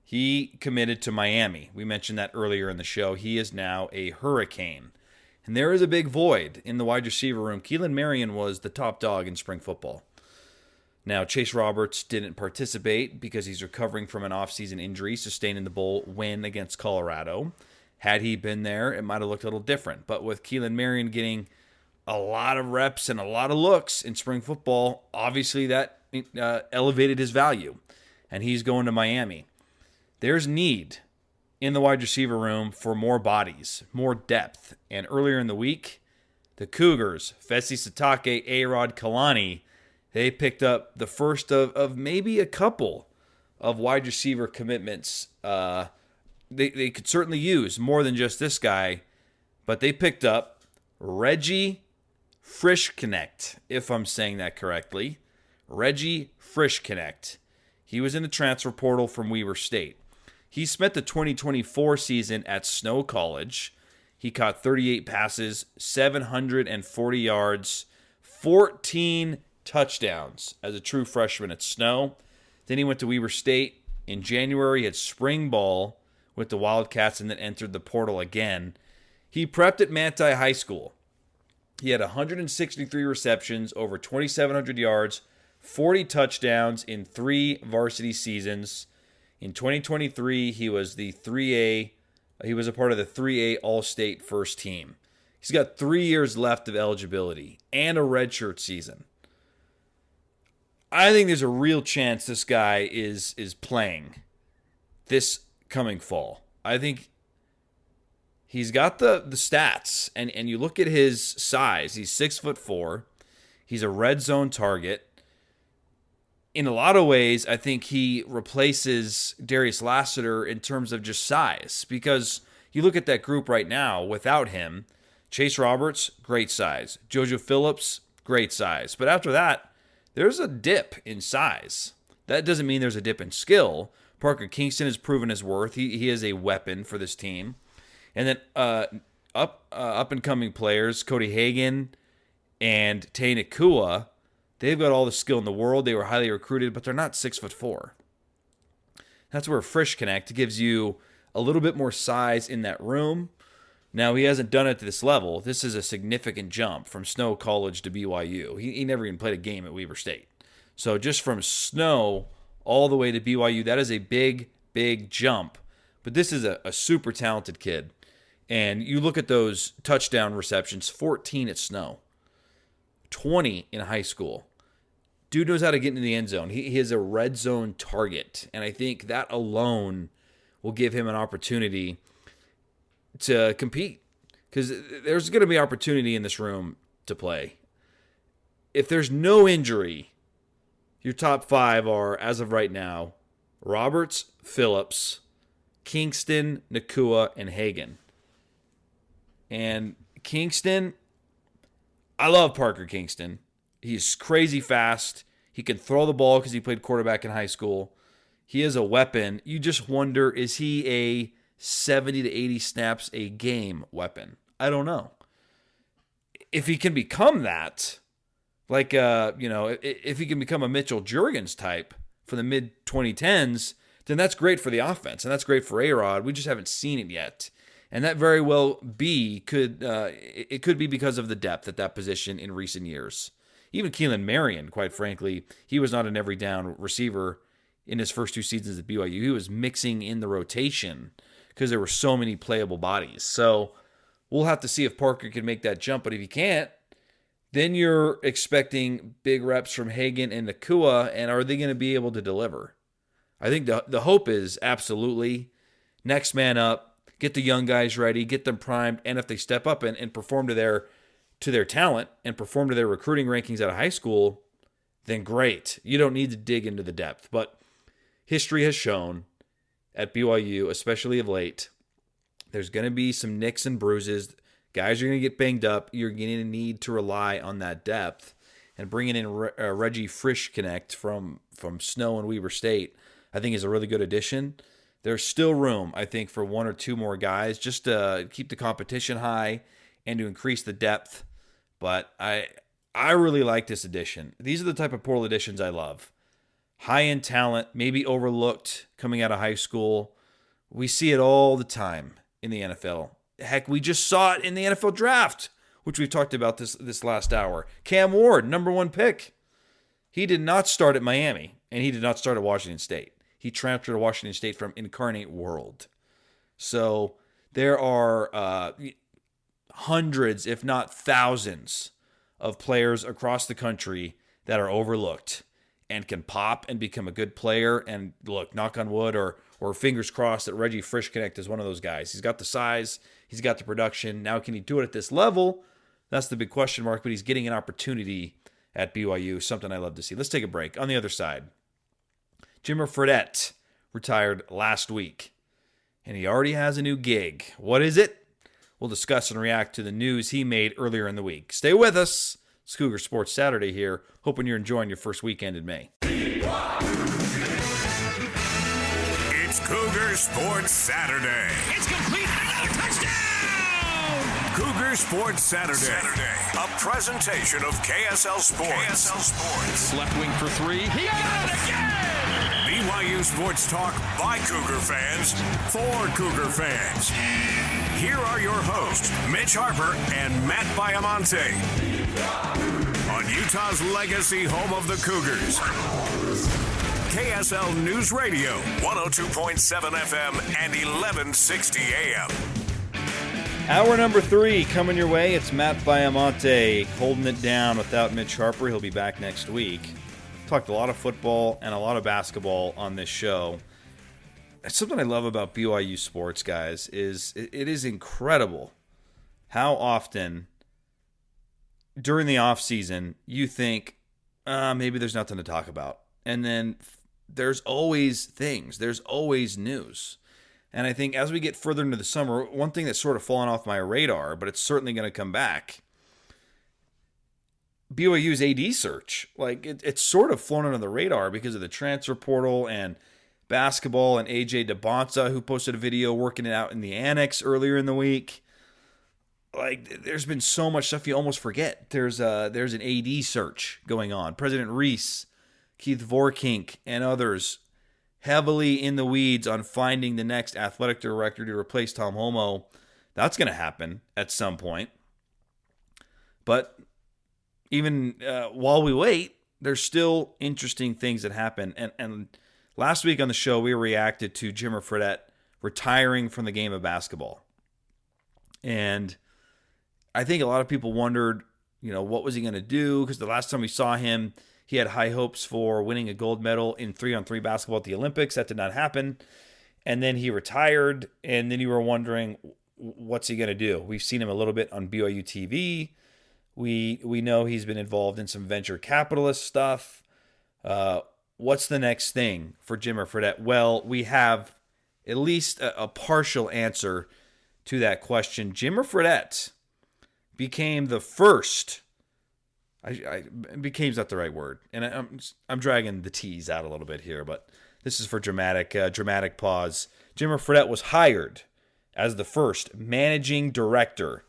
He committed to Miami. We mentioned that earlier in the show. He is now a Hurricane. And there is a big void in the wide receiver room. Keelan Marion was the top dog in spring football. Now, Chase Roberts didn't participate because he's recovering from an offseason injury sustained in the bowl win against Colorado. Had he been there, it might have looked a little different. But with Keelan Marion getting a lot of reps and a lot of looks in spring football, obviously that elevated his value. And he's going to Miami. There's need in the wide receiver room for more bodies, more depth. And earlier in the week, the Cougars, Fesi Satake, A-Rod, Kalani, they picked up the first of maybe a couple of wide receiver commitments. They could certainly use more than just this guy, but they picked up Reggie Frischknecht, if I'm saying that correctly. Reggie Frischknecht. He was in the transfer portal from Weber State. He spent the 2024 season at Snow College. He caught 38 passes, 740 yards, 14 touchdowns as a true freshman at Snow. Then he went to Weber State. In January, he had spring ball with the Wildcats and then entered the portal again. He prepped at Manti High School. He had 163 receptions, over 2,700 yards, 40 touchdowns in 3 varsity seasons. In 2023, he was the 3A. He was a part of the 3A All-State first team. He's got 3 years left of eligibility and a redshirt season. I think there's a real chance this guy is playing this coming fall. I think he's got the stats, and you look at his size. He's 6'4". He's a red zone target. In a lot of ways, I think he replaces Darius Lassiter in terms of just size, because you look at that group right now without him. Chase Roberts, great size. JoJo Phillips, great size. But after that, there's a dip in size. That doesn't mean there's a dip in skill. Parker Kingston has proven his worth. He is a weapon for this team. And then up-and-coming players, Cody Hagan and Tay Nakua, they've got all the skill in the world. They were highly recruited, but they're not 6'4". That's where Frischknecht gives you a little bit more size in that room. Now, he hasn't done it to this level. This is a significant jump from Snow College to BYU. He never even played a game at Weber State. So just from Snow all the way to BYU, that is a big, big jump. But this is a super talented kid. And you look at those touchdown receptions, 14 at Snow, 20 in high school. Dude knows how to get into the end zone. He is a red zone target. And I think that alone will give him an opportunity to compete, because there's going to be opportunity in this room to play. If there's no injury, your top 5 are, as of right now, Roberts, Phillips, Kingston, Nakua, and Hagan. And Kingston, I love Parker Kingston. He's crazy fast. He can throw the ball because he played quarterback in high school. He is a weapon. You just wonder, is he a 70 to 80 snaps a game weapon? I don't know. If he can become that, like, if he can become a Mitchell Juergens type for the mid-2010s, then that's great for the offense, and that's great for A-Rod. We just haven't seen it yet. And that very well could be because of the depth at that position in recent years. Even Keelan Marion, quite frankly, he was not an every down receiver in his first 2 seasons at BYU. He was mixing in the rotation because there were so many playable bodies. So we'll have to see if Parker can make that jump. But if he can't, then you're expecting big reps from Hagan and Nakua, and are they going to be able to deliver? I think the hope is absolutely next man up, get the young guys ready, get them primed, and if they step up and perform to their talent and perform to their recruiting rankings out of high school, then great. You don't need to dig into the depth. But history has shown at BYU, especially of late, there's going to be some nicks and bruises. Guys are going to get banged up. You're going to need to rely on that depth. And bringing in Reggie Frischknecht from Snow and Weber State, I think is a really good addition. There's still room, I think, for 1 or 2 more guys just to keep the competition high and to increase the depth. But I really like this addition. These are the type of portal additions I love. High-end talent, maybe overlooked coming out of high school. We see it all the time in the NFL. Heck, we just saw it in the NFL draft, which we've talked about this last hour. Cam Ward, number 1 pick. He did not start at Miami, and he did not start at Washington State. He transferred to Washington State from Incarnate World. So There are hundreds, if not thousands, of players across the country that are overlooked and can pop and become a good player. And look, knock on wood or fingers crossed that Reggie Frischknecht is one of those guys. He's got the size, he's got the production. Now, can he do it at this level? That's the big question mark, but he's getting an opportunity at BYU, something I love to see. Let's take a break. On the other side, Jimmer Fredette retired last week, and he already has a new gig. What is it? We'll discuss and react to the news he made earlier in the week. Stay with us. It's Cougar Sports Saturday here. Hoping you're enjoying your first weekend in May. It's Cougar Sports Saturday. It's complete. Another touchdown! Cougar Sports Saturday. A presentation of KSL Sports. Left wing for three. He got it again! BYU Sports Talk by Cougar fans for Cougar fans. Here are your hosts, Mitch Harper and Matt Baiamonte. On Utah's legacy home of the Cougars. KSL News Radio, 102.7 FM and 1160 AM. Hour number 3 coming your way. It's Matt Baiamonte holding it down without Mitch Harper. He'll be back next week. Talked a lot of football and a lot of basketball on this show. Something I love about BYU sports, guys, is it is incredible how often during the off season you think maybe there's nothing to talk about, and then there's always things, there's always news. And I think as we get further into the summer, one thing that's sort of fallen off my radar, but it's certainly going to come back, BYU's AD search. Like it's sort of flown under the radar because of the transfer portal and basketball, and AJ DeBonsa, who posted a video working it out in the annex earlier in the week. Like there's been so much stuff you almost forget. There's an AD search going on. President Reese, Keith Vorkink, and others heavily in the weeds on finding the next athletic director to replace Tom Homo. That's going to happen at some point. But even while we wait, there's still interesting things that happen. And last week on the show, we reacted to Jimmer Fredette retiring from the game of basketball. And I think a lot of people wondered, what was he going to do? Because the last time we saw him, he had high hopes for winning a gold medal in 3-on-3 basketball at the Olympics. That did not happen. And then he retired, and then you were wondering, what's he going to do? We've seen him a little bit on BYU TV. We know he's been involved in some venture capitalist stuff. What's the next thing for Jimmer Fredette? Well, we have at least a partial answer to that question. Jimmer Fredette became the first. Became's not the right word, and I'm dragging the T's out a little bit here, but this is for dramatic pause. Jimmer Fredette was hired as the first managing director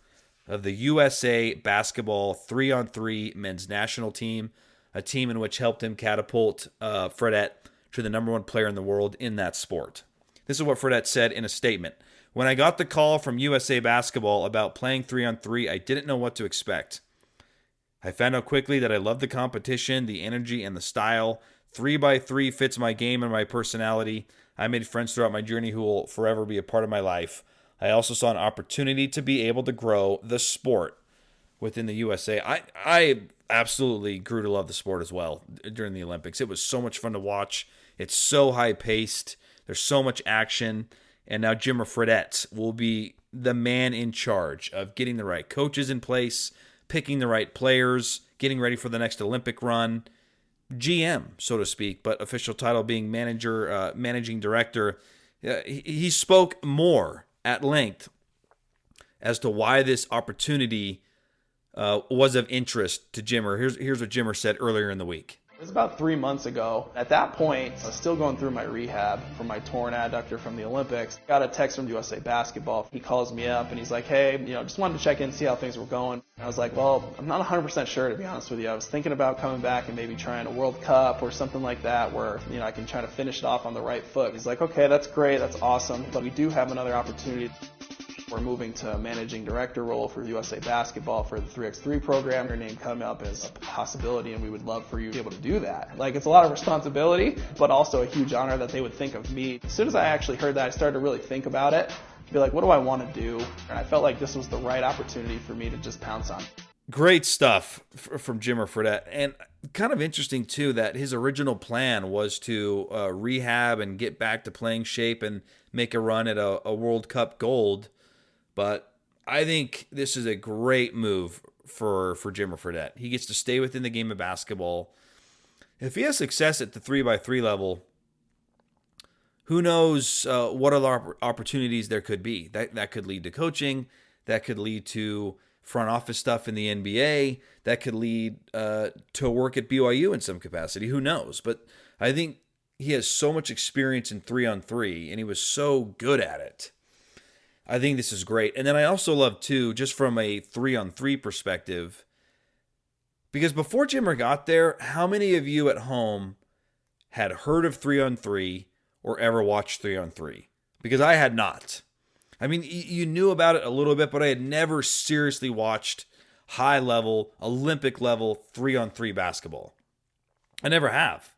of the USA basketball 3-on-3 men's national team, a team in which helped him catapult Fredette to the number 1 player in the world in that sport. This is what Fredette said in a statement. When I got the call from USA basketball about playing 3-on-3, I didn't know what to expect. I found out quickly that I love the competition, the energy, and the style. 3x3 fits my game and my personality. I made friends throughout my journey who will forever be a part of my life. I also saw an opportunity to be able to grow the sport within the USA. I absolutely grew to love the sport as well during the Olympics. It was so much fun to watch. It's so high-paced. There's so much action. And now Jimmer Fredette will be the man in charge of getting the right coaches in place, picking the right players, getting ready for the next Olympic run. GM, so to speak, but official title being managing director. He spoke more at length as to why this opportunity was of interest to Jimmer. Here's what Jimmer said earlier in the week. It was about 3 months ago. At that point, I was still going through my rehab from my torn adductor from the Olympics. Got a text from USA Basketball. He calls me up and he's like, hey, just wanted to check in, see how things were going. And I was like, well, I'm not 100% sure, to be honest with you. I was thinking about coming back and maybe trying a World Cup or something like that where, I can try to finish it off on the right foot. He's like, okay, that's great. That's awesome. But we do have another opportunity. We're moving to a managing director role for USA Basketball for the 3x3 program. Your name come up as a possibility, and we would love for you to be able to do that. It's a lot of responsibility, but also a huge honor that they would think of me. As soon as I actually heard that, I started to really think about it. be like, what do I want to do? And I felt like this was the right opportunity for me to just pounce on. Great stuff from Jimmer Fredette. And kind of interesting, too, that his original plan was to rehab and get back to playing shape and make a run at a World Cup gold. But I think this is a great move for Jimmer Fredette. He gets to stay within the game of basketball. If he has success at the 3x3 level, who knows what other opportunities there could be. That could lead to coaching. That could lead to front office stuff in the NBA. That could lead to work at BYU in some capacity. Who knows? But I think he has so much experience in 3-on-3, and he was so good at it. I think this is great. And then I also love, too, just from a 3-on-3 perspective, because before Jimmer got there, how many of you at home had heard of 3-on-3 or ever watched 3-on-3? Because I had not. I mean, you knew about it a little bit, but I had never seriously watched high-level, Olympic-level 3-on-3 basketball. I never have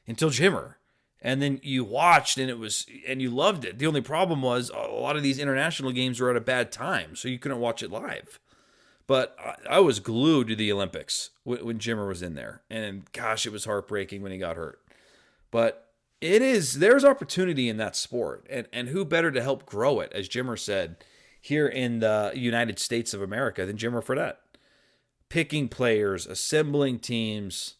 until Jimmer. And then you watched, and you loved it. The only problem was a lot of these international games were at a bad time, so you couldn't watch it live. But I was glued to the Olympics when Jimmer was in there. And gosh, it was heartbreaking when he got hurt. But there's opportunity in that sport. And who better to help grow it, as Jimmer said, here in the United States of America than Jimmer Fredette. Picking players, assembling teams.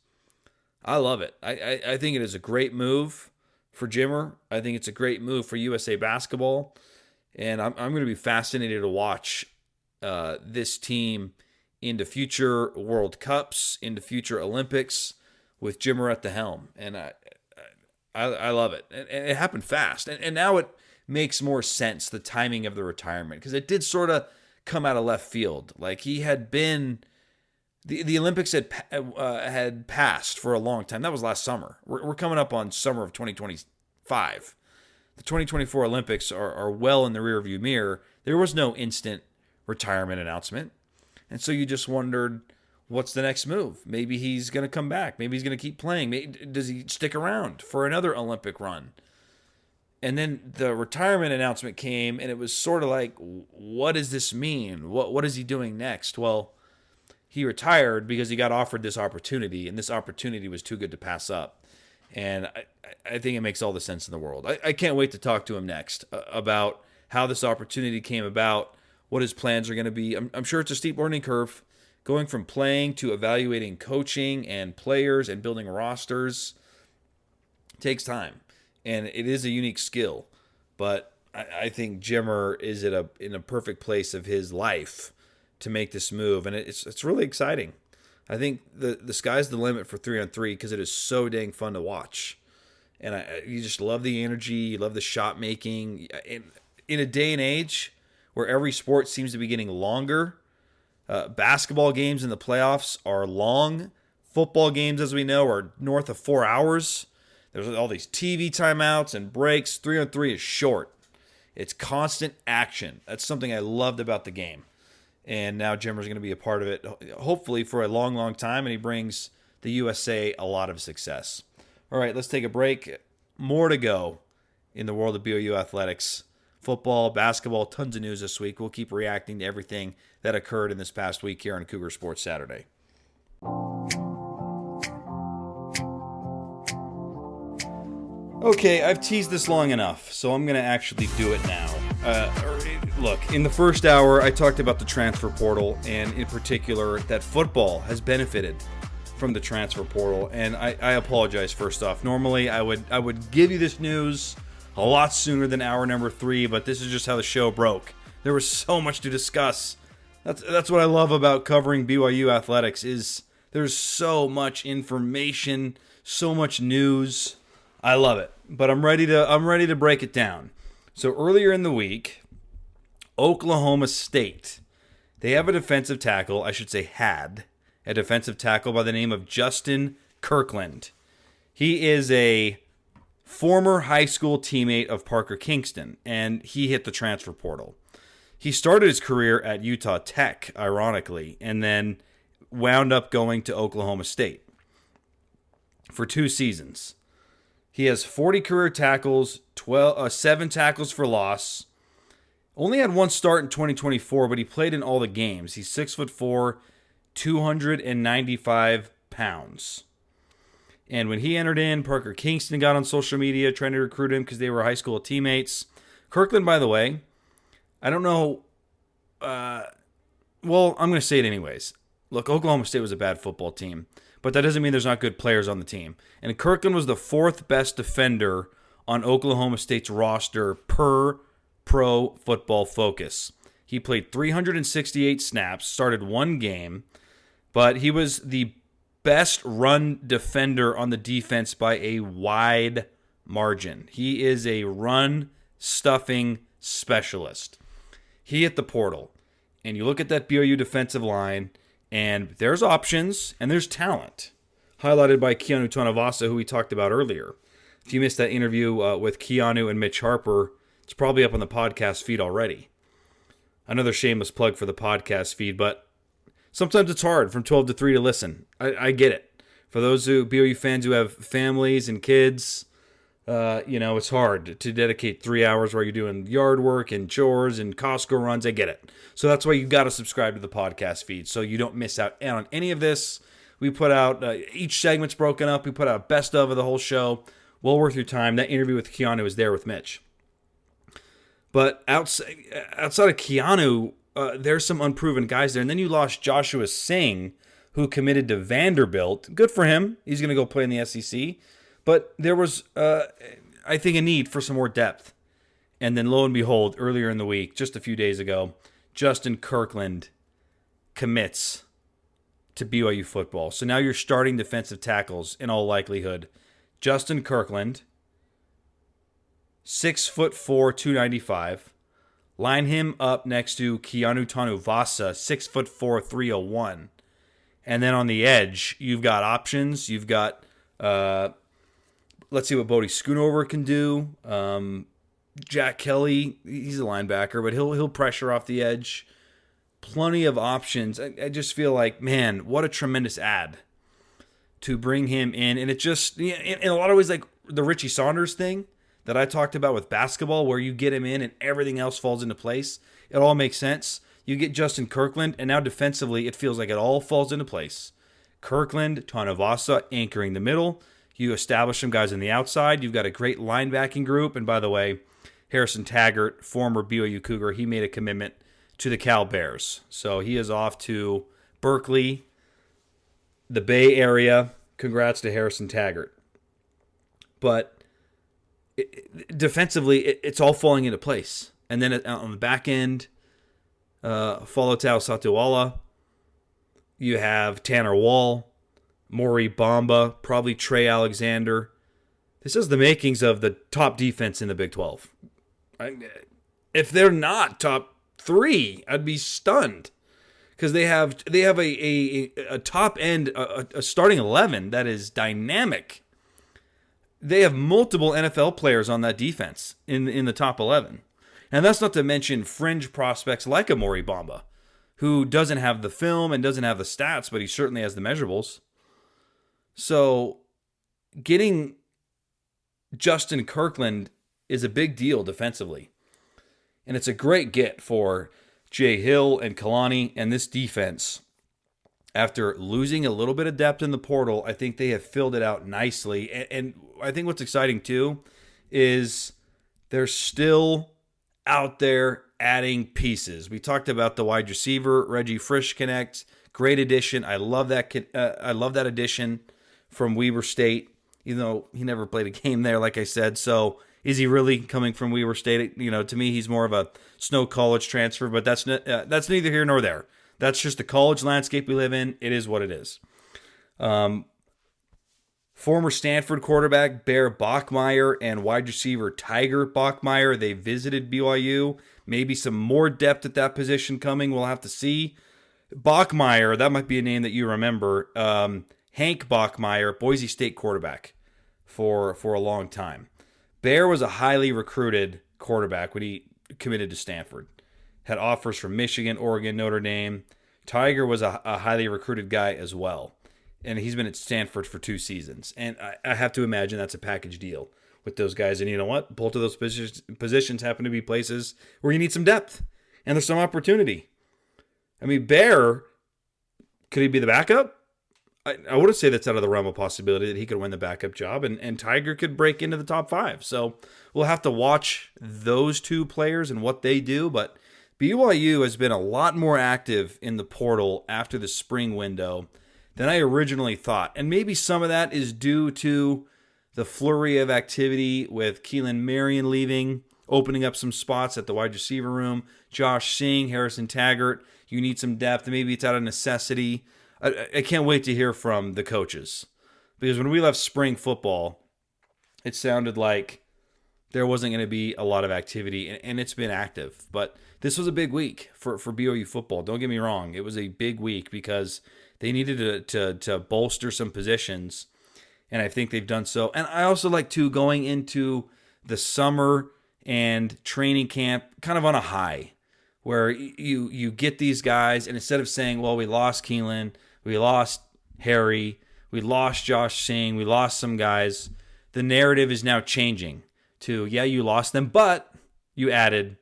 I love it. I think it is a great move for Jimmer. I think it's a great move for USA Basketball. And I'm going to be fascinated to watch this team into future World Cups, into future Olympics with Jimmer at the helm. And I love it. And it happened fast. And now it makes more sense, the timing of the retirement, because it did sort of come out of left field. Like he had been... The Olympics had passed for a long time. That was last summer. We're coming up on summer of 2025. The 2024 Olympics are well in the rearview mirror. There was no instant retirement announcement. And so you just wondered, what's the next move? Maybe he's going to come back. Maybe he's going to keep playing. Does he stick around for another Olympic run? And then the retirement announcement came, and it was sort of like, what does this mean? What is he doing next? Well, he retired because he got offered this opportunity, and this opportunity was too good to pass up. And I think it makes all the sense in the world. I can't wait to talk to him next about how this opportunity came about, what his plans are going to be. I'm sure it's a steep learning curve, going from playing to evaluating coaching and players and building rosters. It takes time, and it is a unique skill. But I think Jimmer is in a perfect place of his life to make this move, and it's really exciting. I think the sky's the limit for 3-on-3 because it is so dang fun to watch, and you just love the energy, you love the shot making. In a day and age where every sport seems to be getting longer, basketball games in the playoffs are long. Football games, as we know, are north of 4 hours. There's all these TV timeouts and breaks. 3-on-3 is short. It's constant action. That's something I loved about the game. And now Jimmer's going to be a part of it, hopefully for a long, long time, and he brings the USA a lot of success. All right, let's take a break. More to go in the world of BYU athletics. Football, basketball, tons of news this week. We'll keep reacting to everything that occurred in this past week here on Cougar Sports Saturday. Okay, I've teased this long enough, so I'm going to actually do it now. Look, in the first hour, I talked about the transfer portal, and in particular, that football has benefited from the transfer portal, and I apologize first off. Normally, I would give you this news a lot sooner than hour number 3, but this is just how the show broke. There was so much to discuss. That's what I love about covering BYU athletics, is there's so much information, so much news. I love it, but I'm ready to break it down. So earlier in the week, Oklahoma State, they have a defensive tackle, had a defensive tackle by the name of Justin Kirkland. He is a former high school teammate of Parker Kingston, and he hit the transfer portal. He started his career at Utah Tech, ironically, and then wound up going to Oklahoma State for 2 seasons. He has 40 career tackles, 7 tackles for loss, Only had one start in 2024, but he played in all the games. He's 6'4", 295 pounds. And when he entered in, Parker Kingston got on social media trying to recruit him because they were high school teammates. Kirkland, by the way, I don't know. Well, I'm going to say it anyways. Look, Oklahoma State was a bad football team, but that doesn't mean there's not good players on the team. And Kirkland was the fourth best defender on Oklahoma State's roster per Pro Football Focus. He played 368 snaps, started one game, but he was the best run defender on the defense by a wide margin. He is a run stuffing specialist. He hit the portal, and you look at that BYU defensive line, and there's options and there's talent, highlighted by Keanu Tonavasa, who we talked about earlier. If you missed that interview with Keanu and Mitch Harper, it's probably up on the podcast feed already. Another shameless plug for the podcast feed, but sometimes it's hard from 12 to 3 to listen. I get it. For those BYU fans who have families and kids, it's hard to dedicate 3 hours while you're doing yard work and chores and Costco runs. I get it. So that's why you got to subscribe to the podcast feed so you don't miss out on any of this. We put out, each segment's broken up. We put out best of the whole show. Well worth your time. That interview with Keanu is there with Mitch. But outside of Keanu, there's some unproven guys there. And then you lost Joshua Singh, who committed to Vanderbilt. Good for him. He's going to go play in the SEC. But there was, I think, a need for some more depth. And then lo and behold, earlier in the week, just a few days ago, Justin Kirkland commits to BYU football. So now you're starting defensive tackles in all likelihood. Justin Kirkland, 6'4", 295. Line him up next to Keanu Tonavasa, 6'4", 301. And then on the edge, you've got options. You've got, let's see what Bodie Schoonover can do. Jack Kelly, he's a linebacker, but he'll pressure off the edge. Plenty of options. I just feel like, man, what a tremendous ad to bring him in. And it just, in a lot of ways, like the Richie Saunders thing that I talked about with basketball, where you get him in and everything else falls into place. It all makes sense. You get Justin Kirkland, and now defensively, it feels like it all falls into place. Kirkland, Tonavasa anchoring the middle. You establish some guys on the outside. You've got a great linebacking group. And by the way, Harrison Taggart, former BYU Cougar, he made a commitment to the Cal Bears. So he is off to Berkeley, the Bay Area. Congrats to Harrison Taggart. But defensively, it's all falling into place. And then on the back end, Folotau Satuala, you have Tanner Wall, Maury Bamba, probably Trey Alexander. This is the makings of the top defense in the Big 12. If they're not top 3, I'd be stunned, because they have a top end, a starting 11 that is dynamic. They have multiple NFL players on that defense in the top 11, and that's not to mention fringe prospects like a Maury Bamba, who doesn't have the film and doesn't have the stats, but he certainly has the measurables. So getting Justin Kirkland is a big deal defensively. And it's a great get for Jay Hill and Kalani and this defense. After losing a little bit of depth in the portal, I think they have filled it out nicely. And I think what's exciting too is they're still out there adding pieces. We talked about the wide receiver, Reggie Frischknecht. Great addition. I love that addition from Weber State, even though he never played a game there, like I said. So is he really coming from Weber State? To me, he's more of a Snow College transfer, but that's neither here nor there. That's just the college landscape we live in. It is what it is. Former Stanford quarterback Bear Bachmeier and wide receiver Tiger Bachmeier, they visited BYU. Maybe some more depth at that position coming. We'll have to see. Bachmeier, that might be a name that you remember. Hank Bachmeier, Boise State quarterback for a long time. Bear was a highly recruited quarterback when he committed to Stanford. Had offers from Michigan, Oregon, Notre Dame. Tiger was a highly recruited guy as well. And he's been at Stanford for 2 seasons. And I have to imagine that's a package deal. with those guys. And you know what? Both of those positions happen to be places where you need some depth and there's some opportunity. I mean, Bear, could he be the backup? I wouldn't say that's out of the realm of possibility that he could win the backup job, and Tiger could break into the top 5. So we'll have to watch those two players and what they do. But BYU has been a lot more active in the portal after the spring window than I originally thought. And maybe some of that is due to the flurry of activity with Keelan Marion leaving, opening up some spots at the wide receiver room. Josh Singh, Harrison Taggart, you need some depth. Maybe it's out of necessity. I can't wait to hear from the coaches, because when we left spring football, it sounded like there wasn't going to be a lot of activity, and it's been active. But this was a big week for BYU football. Don't get me wrong. It was a big week because they needed to bolster some positions, and I think they've done so. And I also like to going into the summer and training camp kind of on a high, where you get these guys, and instead of saying, well, we lost Keelan, we lost Harry, we lost Josh Singh, we lost some guys, the narrative is now changing to, yeah, you lost them, but you added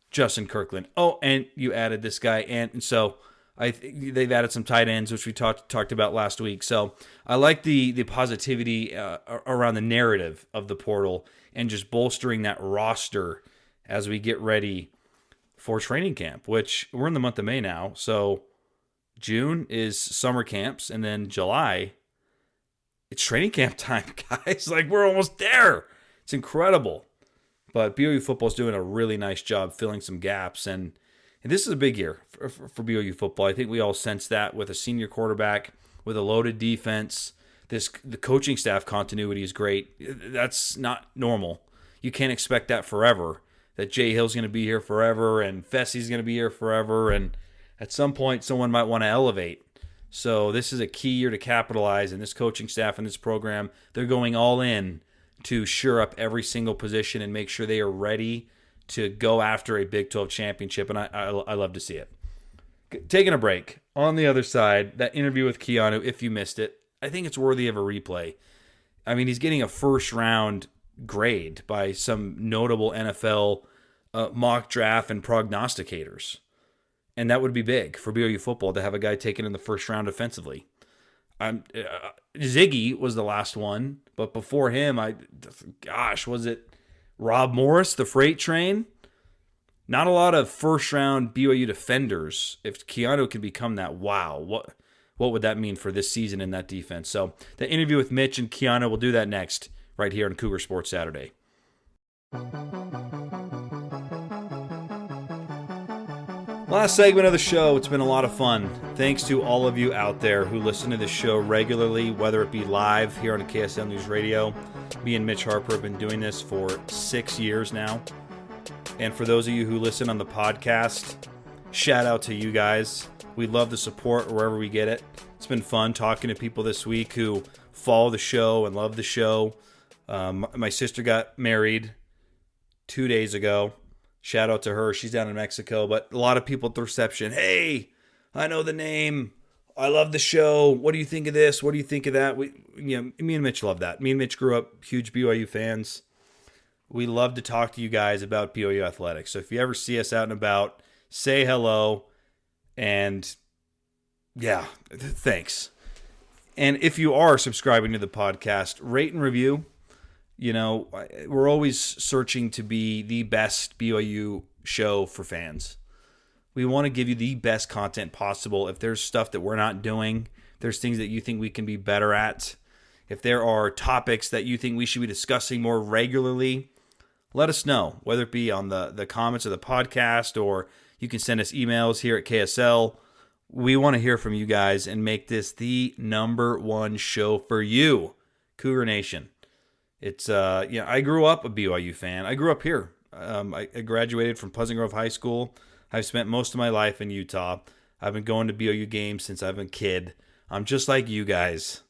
Justin Kirkland. Oh, and you added this guy. And so they've added some tight ends, which we talked about last week. So I like the positivity around the narrative of the portal and just bolstering that roster as we get ready for training camp, which we're in the month of May now. So June is summer camps, and then July, it's training camp time, guys. Like, we're almost there. It's incredible. But BYU football is doing a really nice job filling some gaps, and this is a big year for BYU football. I think we all sense that with a senior quarterback, with a loaded defense. The coaching staff continuity is great. That's not normal. You can't expect that forever, that Jay Hill's going to be here forever and Fessie's going to be here forever, and at some point someone might want to elevate. So this is a key year to capitalize, and this coaching staff and this program, they're going all in to shore up every single position and make sure they are ready to go after a Big 12 championship, and I love to see it. Taking a break. On the other side, that interview with Keanu, if you missed it, I think it's worthy of a replay. I mean, he's getting a first-round grade by some notable NFL mock draft and prognosticators. And that would be big for BYU football to have a guy taken in the first round offensively. Ziggy was the last one, but before him, was it Rob Morris, the freight train? Not a lot of first-round BYU defenders. If Keanu can become that, wow, what would that mean for this season in that defense? So the interview with Mitch and Keanu, we'll do that next right here on Cougar Sports Saturday. Last segment of the show. It's been a lot of fun. Thanks to all of you out there who listen to this show regularly, whether it be live here on KSL News Radio. Me and Mitch Harper have been doing this for 6 years now. And for those of you who listen on the podcast, shout out to you guys. We love the support wherever we get it. It's been fun talking to people this week who follow the show and love the show. My sister got married 2 days ago. Shout out to her. She's down in Mexico. But a lot of people at the reception, hey, I know the name. I love the show. What do you think of this? What do you think of that? Me and Mitch love that. Me and Mitch grew up huge BYU fans. We love to talk to you guys about BYU athletics. So if you ever see us out and about, say hello. And yeah, thanks. And if you are subscribing to the podcast, rate and review. You know, we're always searching to be the best BYU show for fans. We want to give you the best content possible. If there's stuff that we're not doing, there's things that you think we can be better at, if there are topics that you think we should be discussing more regularly, let us know, whether it be on the comments of the podcast, or you can send us emails here at KSL. We want to hear from you guys and make this the number one show for you, Cougar Nation. It's, I grew up a BYU fan. I grew up here. I graduated from Pleasant Grove High School. I've spent most of my life in Utah. I've been going to BYU games since I've been a kid. I'm just like you guys.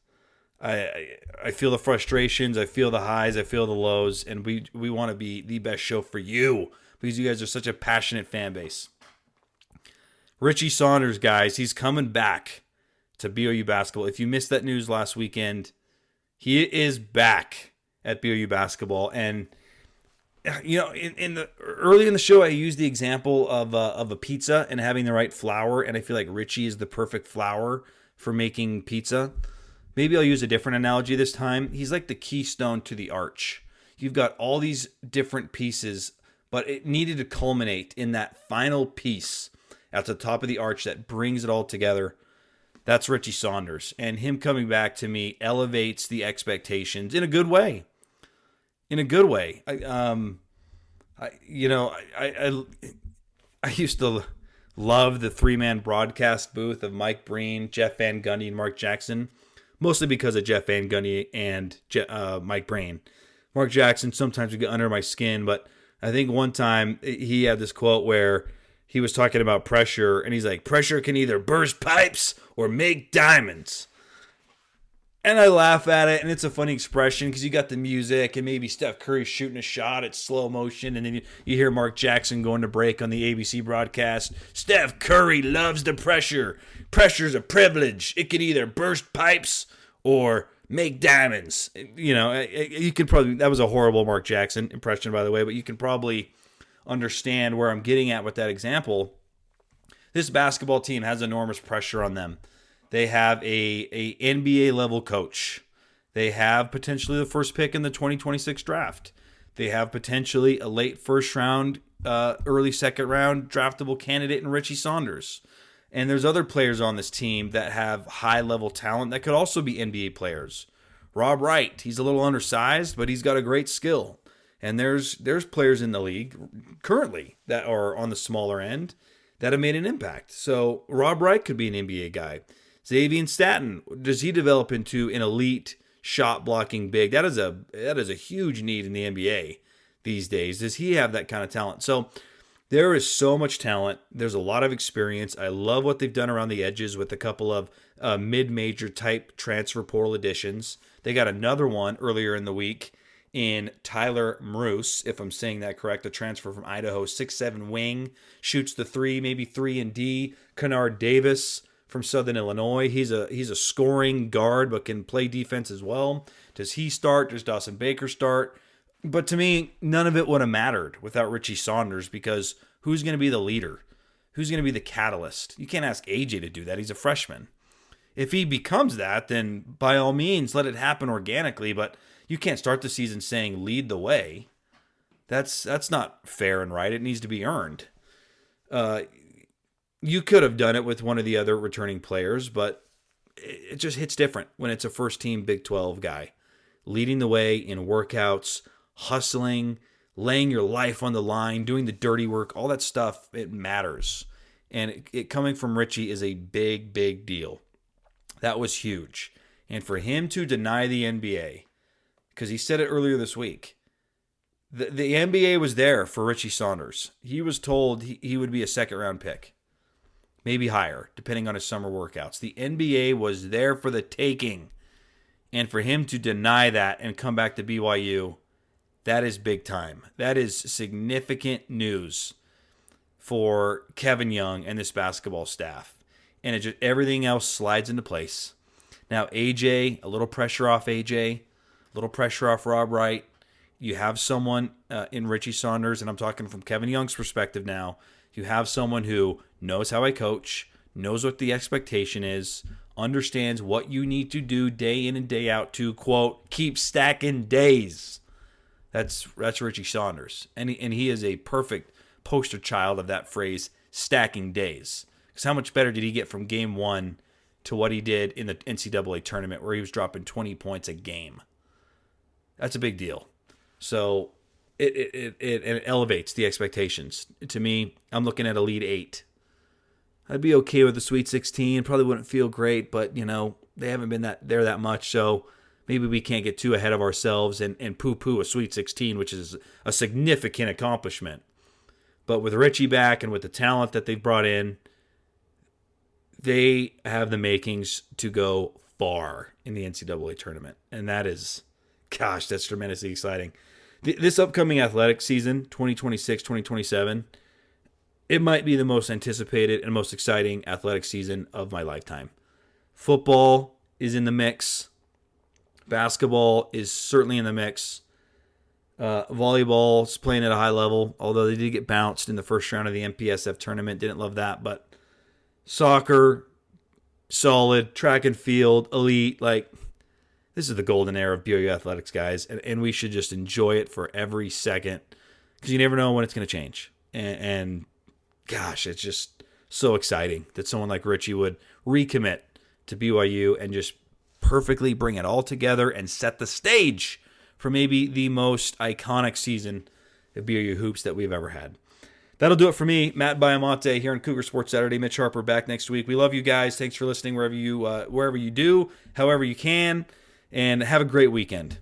I feel the frustrations. I feel the highs. I feel the lows. And we want to be the best show for you because you guys are such a passionate fan base. Richie Saunders, guys, he's coming back to BYU basketball. If you missed that news last weekend, he is back. at BYU basketball. And in the early in the show, I used the example of a pizza and having the right flour, and I feel like Richie is the perfect flour for making pizza. Maybe I'll use a different analogy this time. He's like the keystone to the arch. You've got all these different pieces, but it needed to culminate in that final piece at the top of the arch that brings it all together. That's Richie Saunders, and him coming back to me elevates the expectations in a good way. In a good way. I used to love the three-man broadcast booth of Mike Breen, Jeff Van Gundy, and Mark Jackson, mostly because of Jeff Van Gundy and Mike Breen. Mark Jackson sometimes would get under my skin, but I think one time he had this quote where he was talking about pressure, and he's like, pressure can either burst pipes or make diamonds. And I laugh at it, and it's a funny expression because you got the music and maybe Steph Curry shooting a shot at slow motion, and then you hear Mark Jackson going to break on the ABC broadcast. Steph Curry loves the pressure. Pressure's a privilege. It can either burst pipes or make diamonds. You could probably, that was a horrible Mark Jackson impression, by the way, but you can probably understand where I'm getting at with that example. This basketball team has enormous pressure on them. They have a NBA level coach. They have potentially the first pick in the 2026 draft. They have potentially a late first round, early second round draftable candidate in Richie Saunders. And there's other players on this team that have high level talent that could also be NBA players. Rob Wright, he's a little undersized, but he's got a great skill. And there's players in the league currently that are on the smaller end that have made an impact. So Rob Wright could be an NBA guy. Xavier Staten, does he develop into an elite shot blocking big? That is a huge need in the NBA these days. Does he have that kind of talent? So there is so much talent. There's a lot of experience. I love what they've done around the edges with a couple of mid-major type transfer portal additions. They got another one earlier in the week in Tyler Mroos, if I'm saying that correct, a transfer from Idaho, 6'7" wing, shoots the three, maybe 3 and D. Kennard Davis from Southern Illinois. He's a scoring guard, but can play defense as well. Does he start? Does Dawson Baker start? But to me, none of it would have mattered without Richie Saunders, because who's going to be the leader? Who's going to be the catalyst? You can't ask AJ to do that. He's a freshman. If he becomes that, then by all means, let it happen organically, but you can't start the season saying lead the way. That's not fair and right. It needs to be earned. You could have done it with one of the other returning players, but it just hits different when it's a first-team Big 12 guy. Leading the way in workouts, hustling, laying your life on the line, doing the dirty work, all that stuff, it matters. And it coming from Richie is a big, big deal. That was huge. And for him to deny the NBA, because he said it earlier this week, the NBA was there for Richie Saunders. He was told he would be a second-round pick. Maybe higher, depending on his summer workouts. The NBA was there for the taking. And for him to deny that and come back to BYU, that is big time. That is significant news for Kevin Young and this basketball staff. And everything else slides into place. Now, AJ, a little pressure off AJ, a little pressure off Rob Wright. You have someone in Richie Saunders, and I'm talking from Kevin Young's perspective now. You have someone who knows how I coach, knows what the expectation is, understands what you need to do day in and day out to, quote, keep stacking days. That's Richie Saunders. And he is a perfect poster child of that phrase, stacking days. Because how much better did he get from game one to what he did in the NCAA tournament where he was dropping 20 points a game? That's a big deal. So it elevates the expectations. To me, I'm looking at Elite 8. I'd be okay with the Sweet 16. Probably wouldn't feel great, but, they haven't been there that much, so maybe we can't get too ahead of ourselves and poo-poo a Sweet 16, which is a significant accomplishment. But with Richie back and with the talent that they've brought in, they have the makings to go far in the NCAA tournament. And that is, gosh, that's tremendously exciting. This upcoming athletic season, 2026-2027, it might be the most anticipated and most exciting athletic season of my lifetime. Football is in the mix. Basketball is certainly in the mix. Volleyball's playing at a high level, although they did get bounced in the first round of the MPSF tournament. Didn't love that, but soccer, solid. Track and field, elite. Like, this is the golden era of BYU athletics, guys, and we should just enjoy it for every second because you never know when it's going to change. And gosh, it's just so exciting that someone like Richie would recommit to BYU and just perfectly bring it all together and set the stage for maybe the most iconic season of BYU hoops that we've ever had. That'll do it for me, Matt Baiamonte, here on Cougar Sports Saturday. Mitch Harper back next week. We love you guys. Thanks for listening wherever you do, however you can, and have a great weekend.